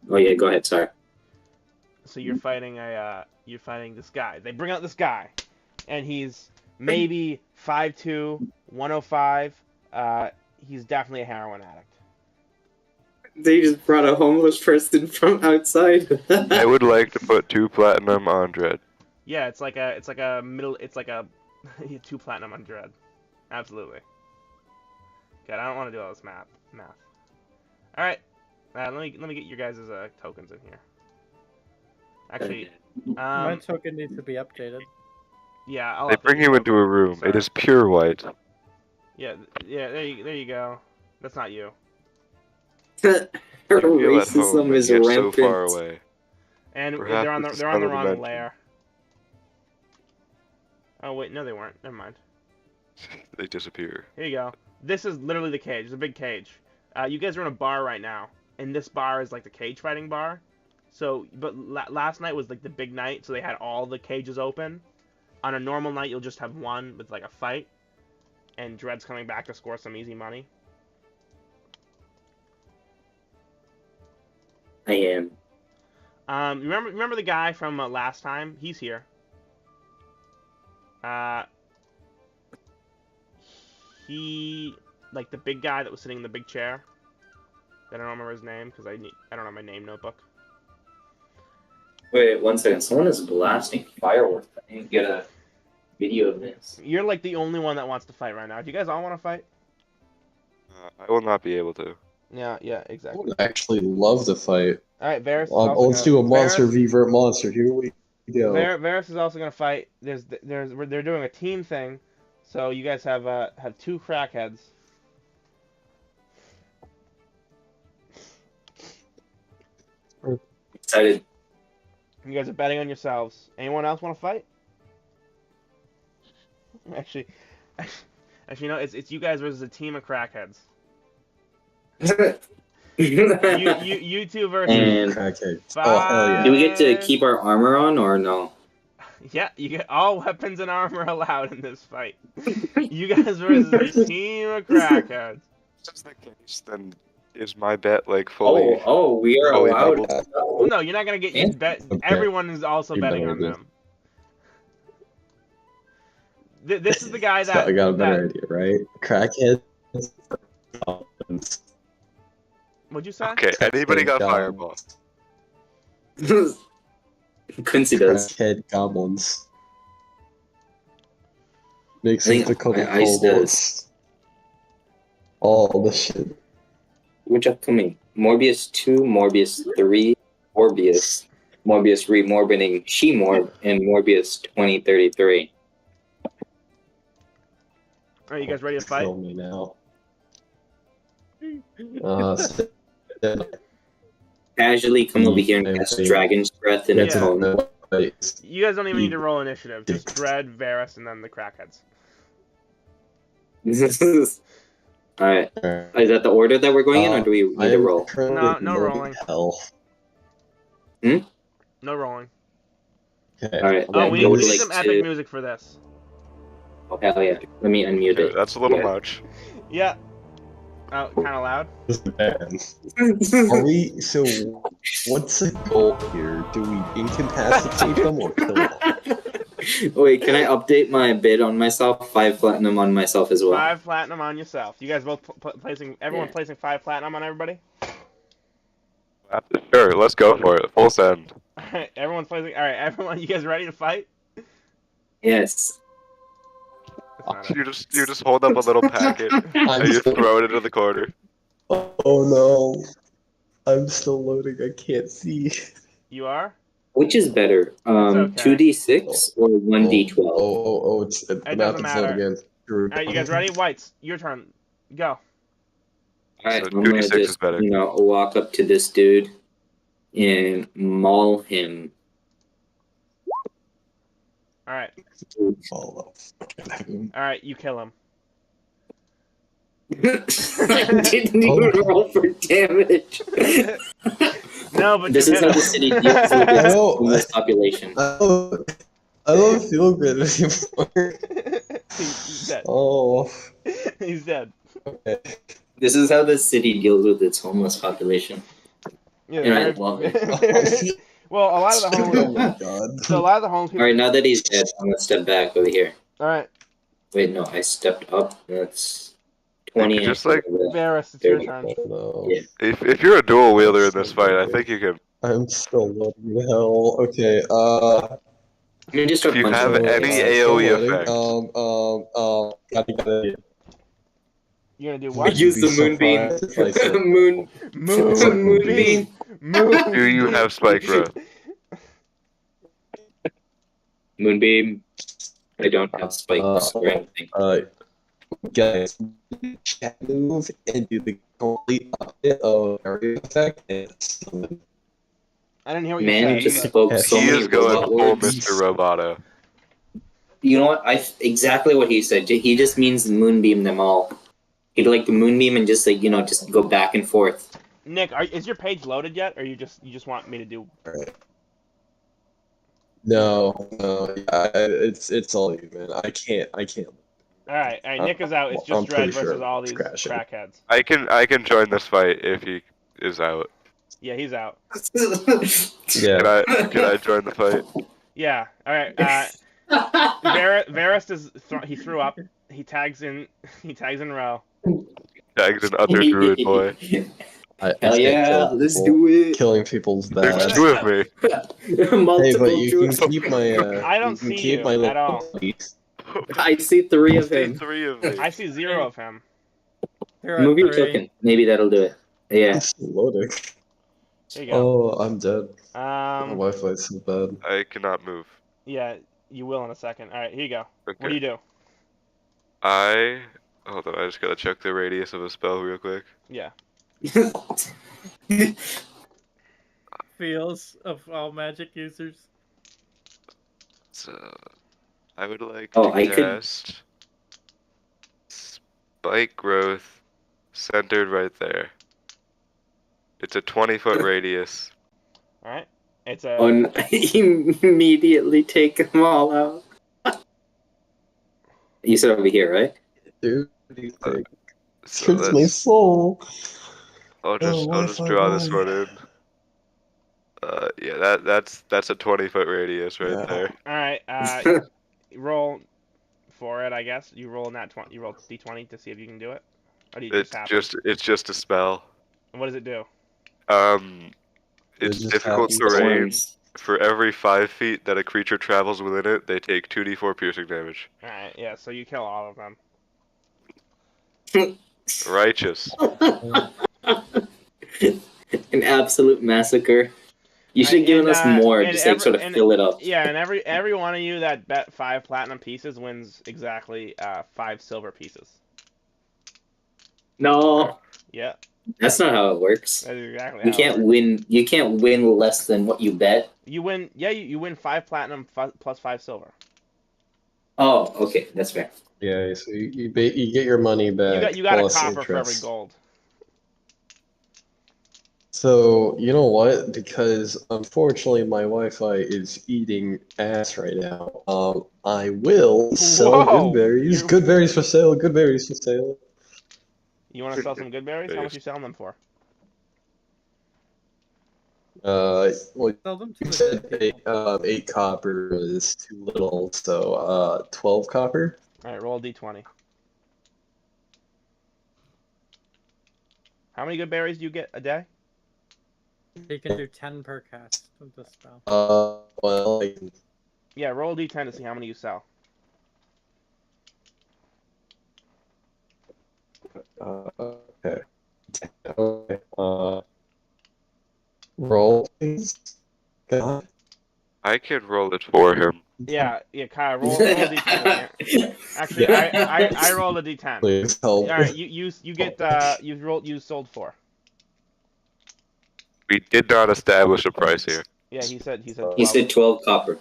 Oh yeah, go ahead, sorry. So you're fighting this guy. They bring out this guy. And he's maybe 5'2", 105. He's definitely a heroin addict. They just brought a homeless person from outside. I would like to put 2 platinum on Dredd. Yeah, it's like a 2 platinum on Dredd. Absolutely. God, I don't want to do all this math. All right, let me get your guys' tokens in here. Actually, my token needs to be updated. Yeah, they bring you into a room. Sorry. It is pure white. Yeah. There you go. That's not you. Racism is rampant. So far away. And they're on the wrong layer. Oh wait, no, they weren't. Never mind. They disappear. Here you go. This is literally the cage. It's a big cage. You guys are in a bar right now, and this bar is like the cage fighting bar. So, but last night was like the big night, so they had all the cages open. On a normal night, you'll just have one with like a fight, and Dredd's coming back to score some easy money. I am. Remember the guy from last time? He's here. He, like the big guy that was sitting in the big chair. I don't remember his name because I don't have my name notebook. Wait, 1 second. Someone is blasting fireworks. I didn't get a video of this. You're like the only one that wants to fight right now. Do you guys all want to fight? I will not be able to. Yeah, I exactly. would actually love to fight. All right, Varys. Let's do a monster v monster. Here we go. Varys is also gonna fight. They're doing a team thing, so you guys have 2 crackheads. Excited. You guys are betting on yourselves. Anyone else want to fight? Actually, no. It's you guys versus a team of crackheads. you two versus crackheads. Oh hell yeah! Do we get to keep our armor on or no? Yeah, you get all weapons and armor allowed in this fight. You guys versus a team of crackheads. If that's the case, then is my bet like fully? Oh, we are allowed. Well, no, you're not gonna get your bet. Okay. Everyone is also betting on them. This is the guy that I got a better idea, right? Crackhead. What'd you say? Okay, anybody got fireball? Quincy does. Crackhead goblins. Makes sense to call them does. All the shit. Which upcoming? Morbius 2, Morbius 3, Morbius, Morbius Remorbiting She-Morb, and Morbius 2033. Are you guys ready to fight? Kill me now. Casually come over here and cast Dragon's Breath in its home. You guys don't even need to roll initiative. Just Dread, Varys, and then the crackheads. Alright. Is that the order that we're going in, or do we need to roll? No rolling. No rolling. Okay. Alright. Oh, we need some epic music for this. Oh, hell yeah. Let me unmute it. That's a little much. Yeah. Oh, kind of loud. Are we? So, what's the goal here? Do we incapacitate them or kill them? Wait, can I update my bid on myself? 5 platinum on myself as well. 5 platinum on yourself. You guys both placing. Everyone placing 5 platinum on everybody. Sure, let's go for it. Full send. All right, everyone's placing. All right, everyone. You guys ready to fight? Yes. You just hold up a little packet and you throw it into the corner. Oh no. I'm still loading, I can't see. You are? Which is better? 2d6 or 1d12? It's the math is load again. Alright, you guys ready? Whites, your turn. Go. Alright, so I'm gonna just, walk up to this dude and maul him. Alright. Alright, you kill him. I didn't even roll for damage. No, but this is how the city deals with its population. I don't feel good anymore. He's dead. Oh. He's dead. Okay. This is how the city deals with its homeless population. Yeah, and I love it. Well, a lot of the homeless. Oh my god. So a lot of the homeless people. Alright, now that he's dead, I'm gonna step back over here. Alright. Wait, no, I stepped up. That's 20. Just like Varys, it's your turn. Yeah. If you're a dual wielder in this fight, I think you can. I'm still loading the hell. Okay, You just if you have any AoE effect. Got it. You're gonna do what? Use the moonbeam. Moonbeam. Do you have spike growth? Moonbeam. I don't have spikes or anything. Guys, chat move and do the complete update of area effect and summon. I didn't hear what you said. Man just spoke so he many is going full words. Mr. Roboto. You know what? Exactly what he said. He just means moonbeam them all. He'd like the moonbeam and just like just go back and forth. Nick, is your page loaded yet, or you just want me to do? Right. No, it's all you, man. I can't. All right. Nick is out. It's just Dread versus all these crackheads. I can join this fight if he is out. Yeah, he's out. Yeah. Can I join the fight? Yeah. All right. Varys he threw up. He tags in row. Tags in utter druid boy. Hell yeah, let's do it. Killing people's bad. There's 2 of me. Hey, but you can keep my. I don't see you at all. I see 3 of him. 3 of me. I see 0 of him. Move your token. Maybe that'll do it. Yeah. It's loading. Here you go. Oh, I'm dead. My Wi-Fi's so bad. I cannot move. Yeah, you will in a second. All right, here you go. Okay. What do you do? Hold on, I just gotta check the radius of a spell real quick. Yeah. Feels of all magic users. So, I would like to I cast Spike Growth centered right there. It's a 20-foot radius. All right. It's a. Immediately take them all out. You said over here, right? Dude, what do you think? So Hurts my soul. I'll just draw this one in. Yeah, that's a 20-foot radius right there. All right. Roll for it, I guess. You roll that 20. You roll d20 to see if you can do it. Or do you It's just a spell. And what does it do? It's difficult terrain. For every 5 feet that a creature travels within it, they take 2d4 piercing damage. All right. Yeah. So you kill all of them. Righteous. An absolute massacre. You should have given us more, just like sort of fill it up. Yeah, and every one of you that bet 5 platinum pieces wins exactly 5 silver pieces. No. Yeah. That's not how it works. That's exactly. You can't win. You can't win less than what you bet. You win. Yeah, you win 5 platinum plus 5 silver. Oh, okay, that's fair. Yeah, so you get your money back. You got a plus copper interest. for every gold. So, you know what? Because unfortunately my Wi-Fi is eating ass right now. I will sell good berries. Good berries for sale. Good berries for sale. You want to sell some good berries? How much are you selling them for? Well, Sell them you to said the 8 copper is too little, so 12 copper. All right, roll a d20. How many good berries do you get a day? You can do 10 per cast of the spell. Well, Yeah, roll a d10 to see how many you sell. Okay. Okay. Roll, please. God. I can roll it for him. Yeah, Kyle, roll a d10. Actually, I rolled a d10. Please help. All right, you get you sold 4. We did not establish a price here. Yeah, he said 12. He said 12 copper.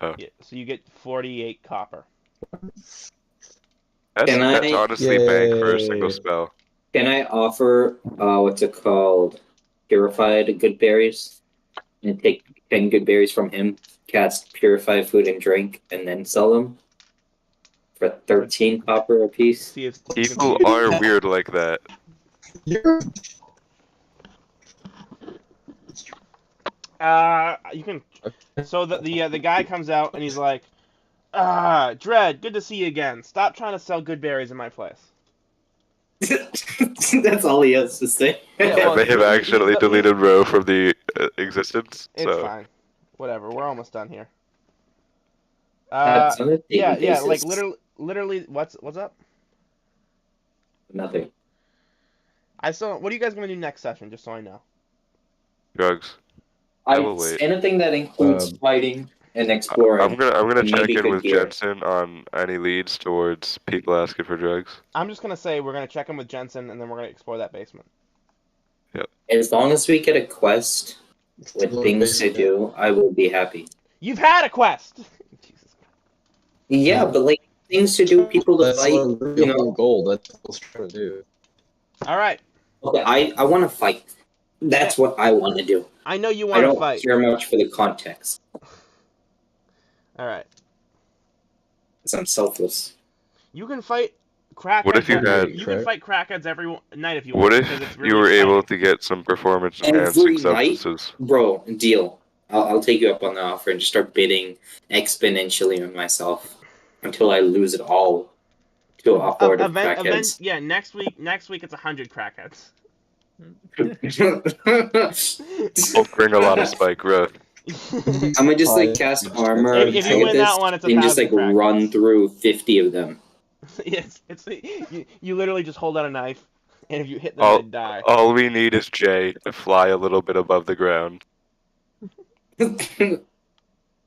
Oh. Yeah, so you get 48 copper. That's honestly bank for a single spell. Can I offer what's it called? Purified good berries? And take 10 good berries from him, cast purified food and drink, and then sell them for 13 copper a piece. People are weird like that. You can. So the guy comes out and he's like, Dread, good to see you again. Stop trying to sell good berries in my place. That's all he has to say. Yeah, they have accidentally deleted Row from the existence. It's fine. Whatever. We're almost done here. Yeah. Like literally. What's up? Nothing. What are you guys gonna do next session? Just so I know. Drugs. I will wait. Anything that includes fighting and exploring. I'm gonna check in with Jensen on any leads towards people asking for drugs. I'm just gonna say we're gonna check in with Jensen and then we're gonna explore that basement. Yep. As long as we get a quest with things to do, I will be happy. You've had a quest. Jesus. Yeah, but like things to do, people to fight. You know, goal. That's what I was trying to do. All right. Okay, I want to fight. That's what I want to do. I know you want to fight. I don't care much for the context. All right. Because I'm selfless. You can fight crackheads. What if you had? You can fight crackheads every night if you want. What if you were able to get some performance enhancing substances? Bro, deal. I'll take you up on the offer and just start bidding exponentially on myself until I lose it all to a horde of crackheads. Yeah, next week it's 100 crackheads. I'll bring a lot of spike growth. I'm gonna just like cast armor if you win that one, it's and just like run through 50 of them. Yes, you literally just hold out a knife. And if you hit them, they die. All we need is Jay to fly a little bit above the ground.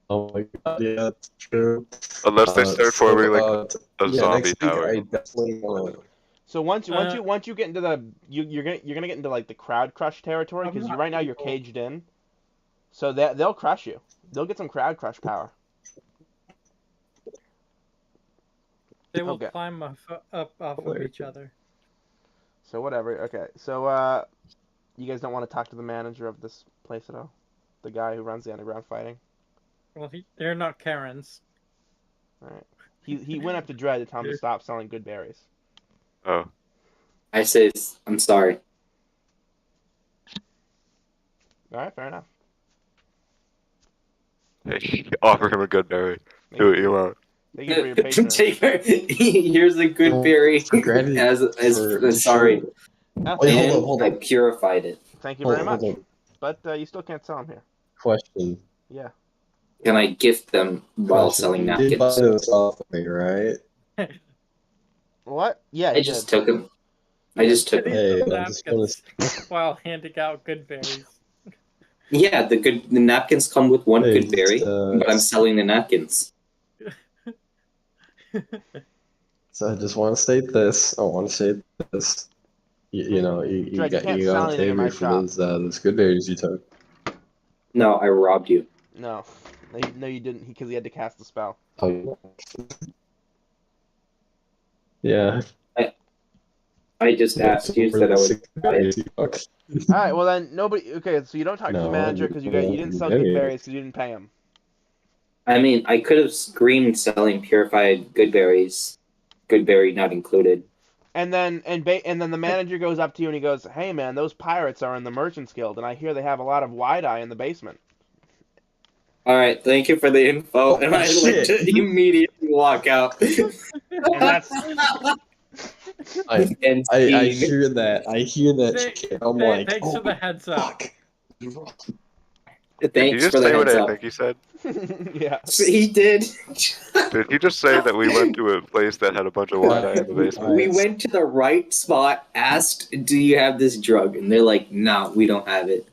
Oh my god, yeah, that's true. Unless they start forming like a zombie tower. I definitely want to. So once you get into the you're gonna get into like the crowd crush territory because right now you're caged in. So they'll crush you. They'll get some crowd crush power. They will climb up off of each other. So whatever. Okay. So you guys don't want to talk to the manager of this place at all? The guy who runs the underground fighting? Well, they're not Karens. All right. He went up to Dread to tell him to stop selling good berries. Oh. I say I'm sorry. All right, fair enough. Hey, offer him a good berry. Do what you want. Thank you for your patience. Here's a good berry. Sorry. Wait, hold on. I purified it. Thank you very much. But you still can't sell them here. Question. Yeah. Can I gift them while selling napkins? You did buy those off of me, right? What? Yeah, I just took them. I just took them. Hey, napkins while handing out good berries. Yeah, the napkins come with one good berry, but I'm selling the napkins. So I just want to state this. I want to say this. You know, you got to pay me for those good berries you took. No, I robbed you. No, you didn't, because he had to cast the spell. Oh. Yeah. I just asked you that I would. All right, well then nobody. Okay, so you don't talk to the manager because you didn't sell good berries because you didn't pay him. I mean, I could have screamed selling purified good berries, good berry not included. And then the manager goes up to you and he goes, "Hey man, those pirates are in the Merchants Guild, and I hear they have a lot of wide-eye in the basement." All right, thank you for the info, and I like to immediately walk out. And that's. I hear that. I hear that. I'm like, thanks for the heads up. Thanks did you just for the say what heads I up. think he said? Yeah. He did. Did he just say that we went to a place that had a bunch of wide-eye in the basement? We went to the right spot, asked, "Do you have this drug?" And they're like, "No, we don't have it."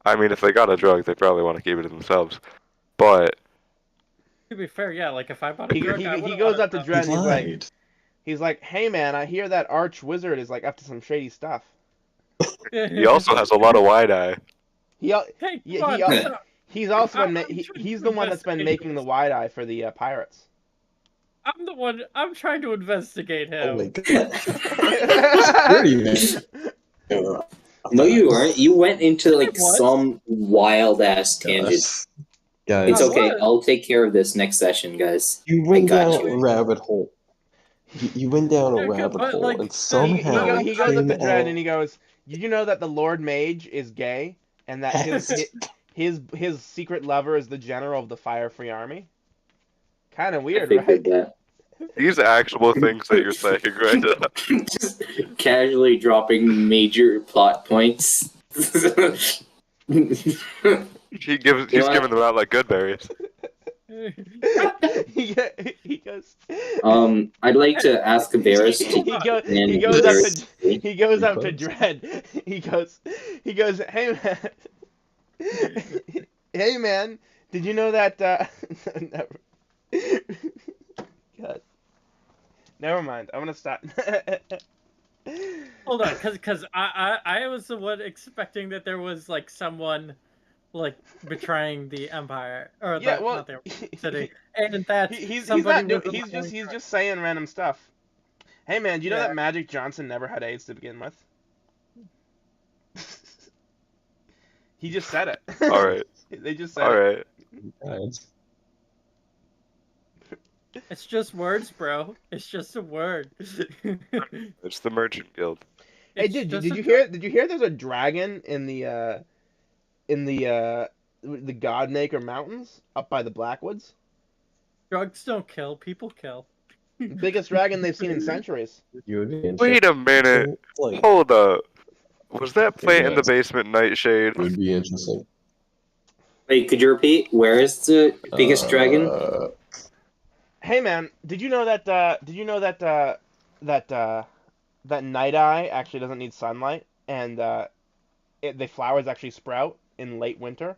I mean, if they got a drug, they probably want to keep it to themselves. But to be fair, yeah, like if I bought a drug, he goes up to Dread and he's like, "Hey man, I hear that arch wizard is like up to some shady stuff." He also has a lot of wide-eye. He's also he's the one that's been making the wide-eye for the pirates. I'm the one. I'm trying to investigate him. Oh my god! No, you weren't. You went into like some wild ass tangent. Guys, it's okay. I'll take care of this next session, guys. You went down a rabbit hole. You went down a rabbit hole, and somehow he goes up to Dread and he goes, "Did you know that the Lord Mage is gay, and that his secret lover is the general of the Fire Free Army?" Kind of weird, right? That. These actual things that you're saying right now. Just casually dropping major plot points. He's giving them out like good berries. he goes. I'd like to ask Varys he goes up to Dread. He goes, "Hey man, hey man, did you know that?" God. Never mind. I'm gonna stop. Hold on, because I was the one expecting that there was like someone like betraying the Empire or not the city, and that's he's just saying random stuff. Hey man, do you know that Magic Johnson never had AIDS to begin with? He just said it. All right. They just said it. All right. It's just words, bro. It's just a word. It's the Merchant Guild. Hey, did you hear? Did you hear? There's a dragon in the Godmaker Mountains up by the Blackwoods. Drugs don't kill, people kill. Biggest dragon they've seen in centuries. Wait a minute. Hold up. Was that plant in the basement Nightshade? It would be interesting. Wait, could you repeat? Where is the biggest dragon? Hey man, did you know that that Night Eye actually doesn't need sunlight, and the flowers actually sprout in late winter.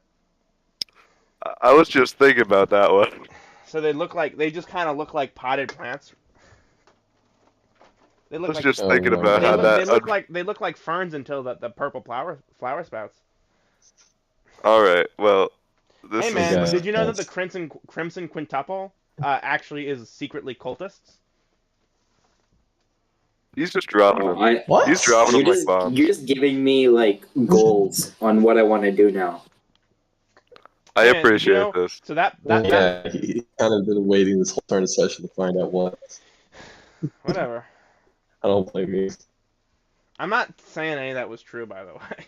I was just thinking about that one. So they just kind of look like potted plants. They look I was like just thinking about how that. They look like ferns until the purple flower sprouts. All right, well, this Hey is. man, did you know that the Crimson Quintuple actually is secretly cultists? He's just dropping them. What? He's dropping them like bombs. You're just giving me like goals on what I want to do now. I appreciate this. So that he kind of been waiting this whole turn of session to find out what. Whatever. I don't blame you. I'm not saying any of that was true, by the way.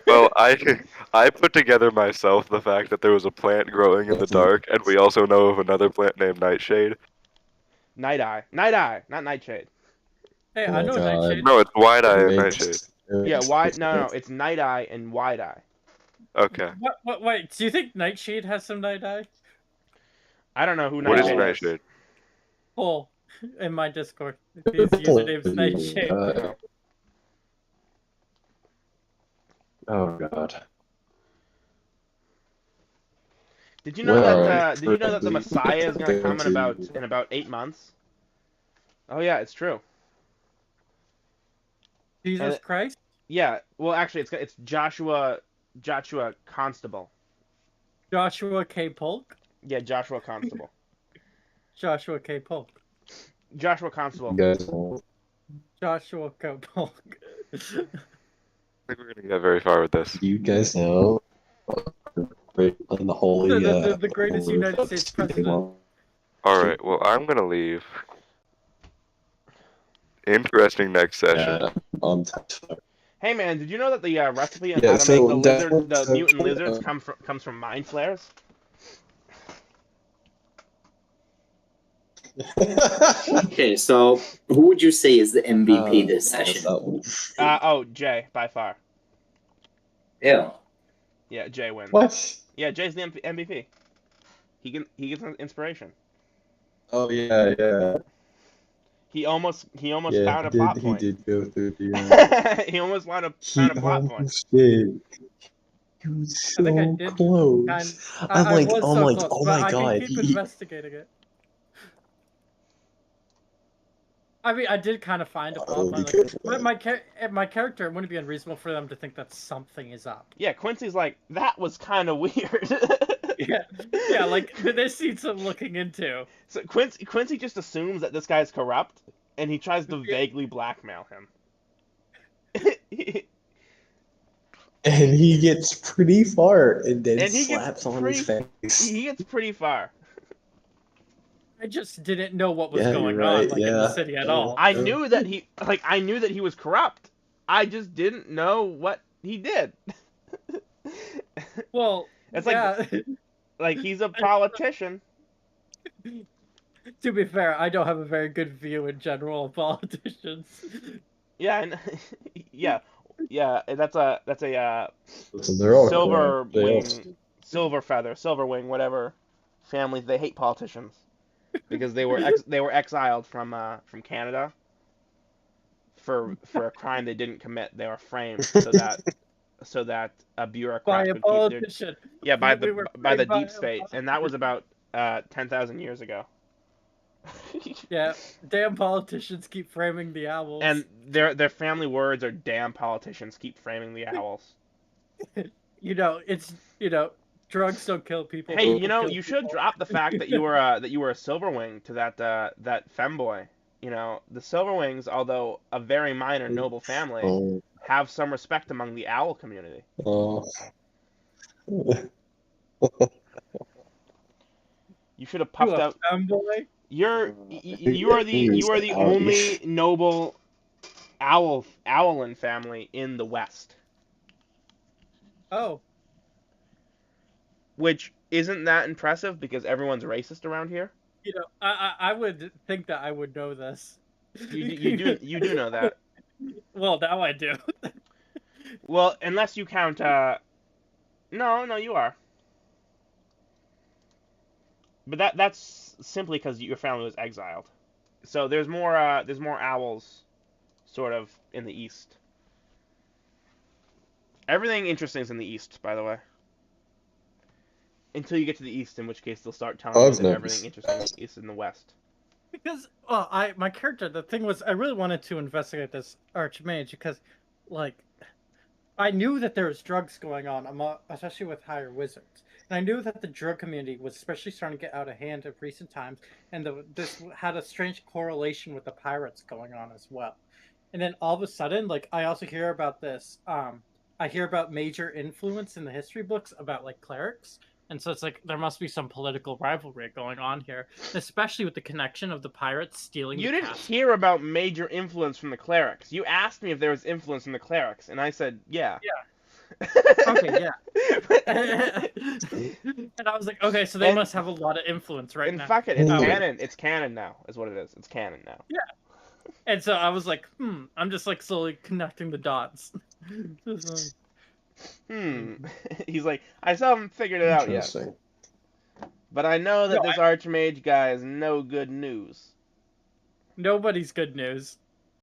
Well, I put together myself the fact that there was a plant growing in the dark, and we also know of another plant named Nightshade. Night Eye, not Nightshade. Hey, I know Nightshade. No, it's Wide Eye and Nightshade. Yeah, no, it's Night Eye and Wide Eye. Okay. What? Wait, do you think Nightshade has some Night Eye? I don't know who What Nightshade is Nightshade? Oh, in my Discord. His username's Nightshade. Oh god. Did you know that the Messiah is going to come in about 8 months? Oh yeah, it's true. Jesus Christ? Yeah. Well, actually, it's Joshua Constable. Joshua K. Polk? Yeah, Joshua Constable. Joshua K. Polk. Joshua Constable. Joshua K. Polk. I think we're gonna get very far with this. You guys know the holy the greatest United States president. All right. Well, I'm gonna leave. Interesting next session. Hey man, did you know that the recipe on how to make the mutant lizards comes from mind flares? Okay, so who would you say is the MVP this session? Jay, by far. Yeah. Yeah, Jay wins. What? Yeah, Jay's the MVP. He gets inspiration. Oh yeah. He almost found a plot point. He did go through the. He almost found a plot point. Did. He was so close. I'm like, oh my god. I can keep investigating it. I mean, I did kind of find a plot point. But my character, it wouldn't be unreasonable for them to think that something is up. Yeah, Quincy's like, that was kind of weird. yeah, like this needs some looking into. So Quincy just assumes that this guy's corrupt, and he tries to vaguely blackmail him. And he gets pretty far, and then slaps on his face. He gets pretty far. I just didn't know what was going on in the city at all. I knew that he was corrupt. I just didn't know what he did. Well, it's like he's a politician. To be fair, I don't have a very good view in general of politicians. Yeah, yeah. That's a silver wing, whatever families. They hate politicians because they were exiled from Canada for a crime they didn't commit. They were framed so that a bureaucrat by a politician. By the deep state, and that was about 10,000 years ago. Yeah, damn politicians keep framing the owls. And their family words are "damn politicians keep framing the owls." Drugs don't kill people. Hey, you should drop the fact that you were a Silverwing to that femboy. The Silverwings, although a very minor noble family, have some respect among the owl community. You should have puffed out. Femboy? You are the only noble owlin family in the West. Oh. Which isn't that impressive because everyone's racist around here. I would think that I would know this. You do know that. Well, now I do. Well, unless you count. No, you are. But that's simply because your family was exiled. So there's more owls sort of in the east. Everything interesting is in the east, by the way. Until you get to the east, in which case they'll start telling you that everything interesting is in the west. Because, my character, the thing was, I really wanted to investigate this Archmage because, like, I knew that there was drugs going on, especially with higher wizards. And I knew that the drug community was especially starting to get out of hand in recent times, and this had a strange correlation with the pirates going on as well. And then all of a sudden, like, I also hear about this, I hear about major influence in the history books about, like, clerics. And so it's like there must be some political rivalry going on here, especially with the connection of the pirates stealing. You didn't hear about major influence from the clerics. You asked me if there was influence from the clerics, and I said, yeah. Yeah. Okay, yeah. And I was like, okay, so they must have a lot of influence right now. And fuck it, it's canon. It's canon now, is what it is. It's canon now. Yeah. And so I was like, I'm just like slowly connecting the dots. He's like, I still haven't figured it out yet. But I know that this Archmage guy is no good news. Nobody's good news.